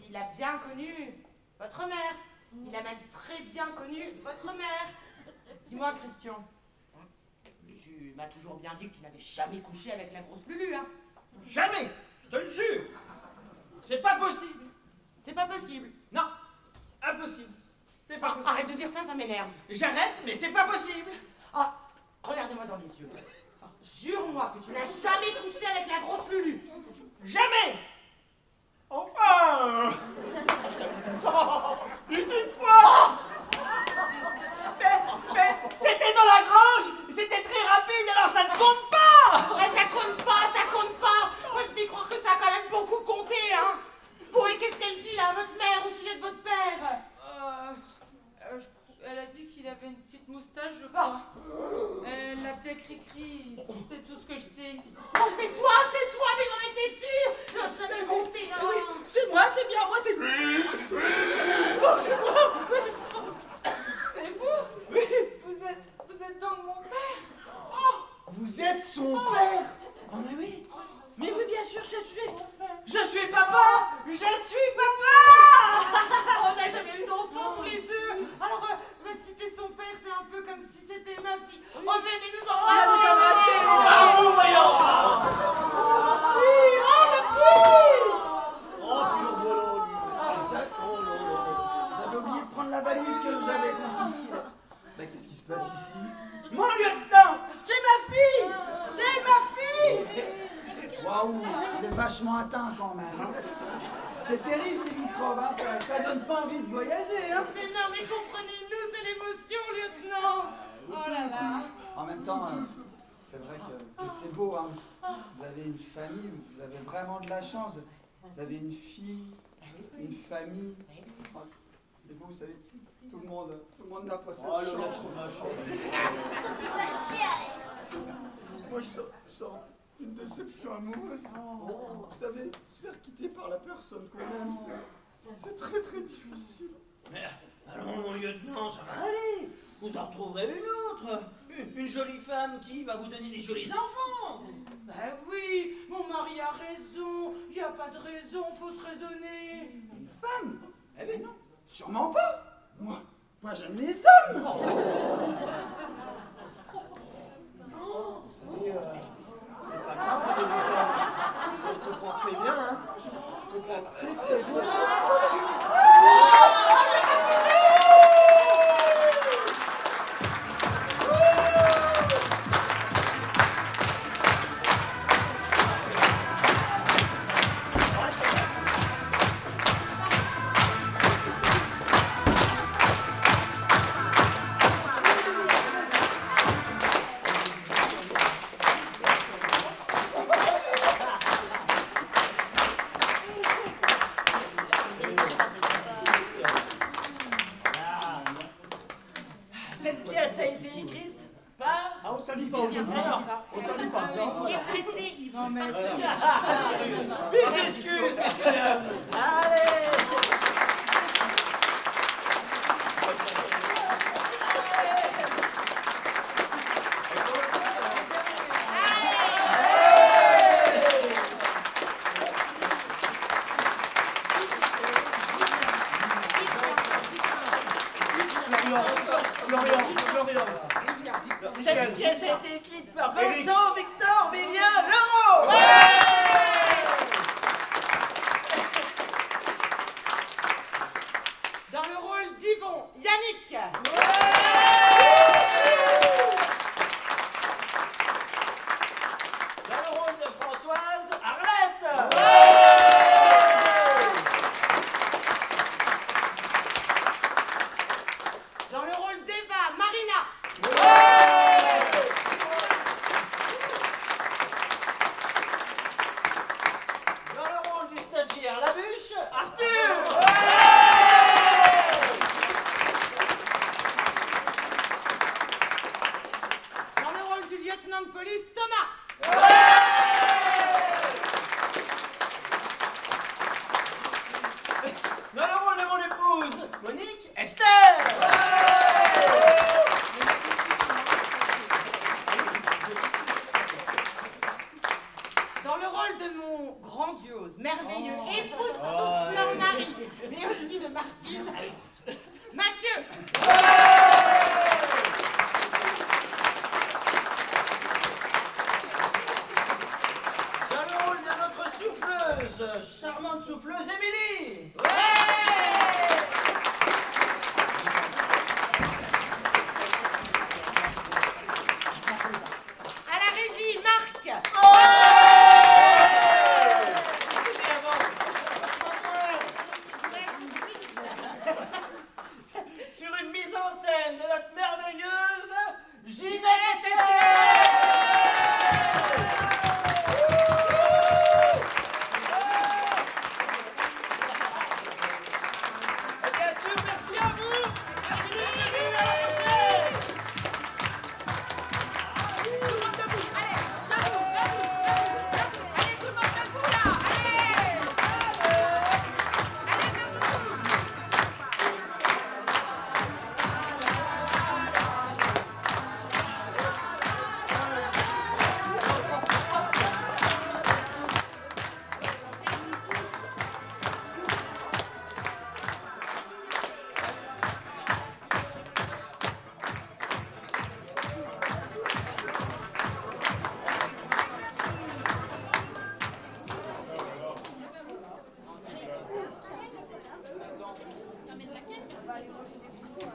Il a bien connu votre mère. Il a même très bien connu votre mère. Dis-moi, Christian. Tu m'as toujours bien dit que tu n'avais jamais couché avec la grosse Lulu, hein? Jamais. Je te le jure. C'est pas possible. C'est pas possible. Non. Impossible. C'est pas possible. Arrête de dire ça, ça m'énerve. J'arrête, mais c'est pas possible. Ah, regardez-moi dans les yeux. Jure-moi que tu n'as jamais couché avec la grosse Lulu. Jamais. Enfin. Une fois. Mais c'était dans la grange. C'était très rapide, alors ça ne compte pas. Mais ça compte pas, ça compte pas. Moi, je vais croire que ça a quand même beaucoup compté, hein. Bon, et qu'est-ce qu'elle dit, là, votre mère, au sujet de votre père? Elle a dit qu'il avait une petite moustache, je crois. Elle l'appelait Cricri, c'est tout ce que je sais. Oh, c'est toi, mais j'en étais sûre. J'en ai jamais compté, hein. Oui, c'est moi, c'est bien moi, c'est... Oh, c'est moi. C'est vous? Oui. Vous êtes donc mon père? Vous êtes son père. Oh mais oui. Mais oui, bien sûr, je suis papa. Je suis papa. On n'a jamais eu d'enfant tous les deux. Alors, si t'es son père, c'est un peu comme si c'était ma fille. Oh, venez nous embrasser. Ah, bon, voyons. Oh, ma fille. Oh, puis le voilà, lui. J'avais oublié de prendre la valise que j'avais confisquée. Mais qu'est-ce qui se passe ici? Mon lieutenant, c'est ma fille. C'est ma fille. Waouh, il est vachement atteint quand même. Hein. C'est terrible ces microbes, hein. Ça donne pas envie de voyager. Hein. Mais non, mais comprenez-nous, c'est l'émotion, lieutenant. Oh là là. En même temps, c'est vrai que c'est beau. Hein. Vous avez une famille, vous avez vraiment de la chance. Vous avez une fille, une famille. Oh, c'est beau, vous savez, tout le monde n'a pas cette Oh, le chance. Moi, je sens une déception amoureuse. Vous savez, se faire quitter par la personne qu'on aime, c'est très très difficile. Mais allons, mon lieutenant, ça va aller. Vous en retrouverez une autre. Une jolie femme qui va vous donner des jolis enfants. Ben oui, mon mari a raison. Il n'y a pas de raison, faut se raisonner. Une femme? Eh bien non, sûrement pas. Moi j'aime les hommes. Vous savez, c'est pas grave de vous aimer. Moi, je comprends très bien, hein. Je comprends très bien. Cette pièce a été écrite par... Ah, on s'habille pas aujourd'hui. On s'habille pas. Il est pressé, Yves. Non, mais Mes excuses, messieurs dames. Allez. Michel. Cette pièce a été écrite par Vincent Victor Vivien Leroux. Dans le rôle d'Yvon, Yannick. Dans le rôle de Françoise, Arlette. Dans le rôle d'Eva, Marina. Dans le rôle du stagiaire Labuche, Arthur. Dans le rôle du lieutenant de police, Thomas. Dans le rôle de mon épouse, Monique, Esther. Dans le rôle de mon grandiose, merveilleux, époustouflant mari, mais aussi de Martine, Mathieu. Dans le rôle de notre souffleuse, charmante souffleuse Émilie. À la régie, Marc. Sur une mise en scène de notre merveilleuse Ginette. Et bien sûr, merci à vous. Merci d'être venus. À la prochaine. Tout le monde debout, allez, debout, allez, tout le monde debout là, allez, Va aller manger des petits pois.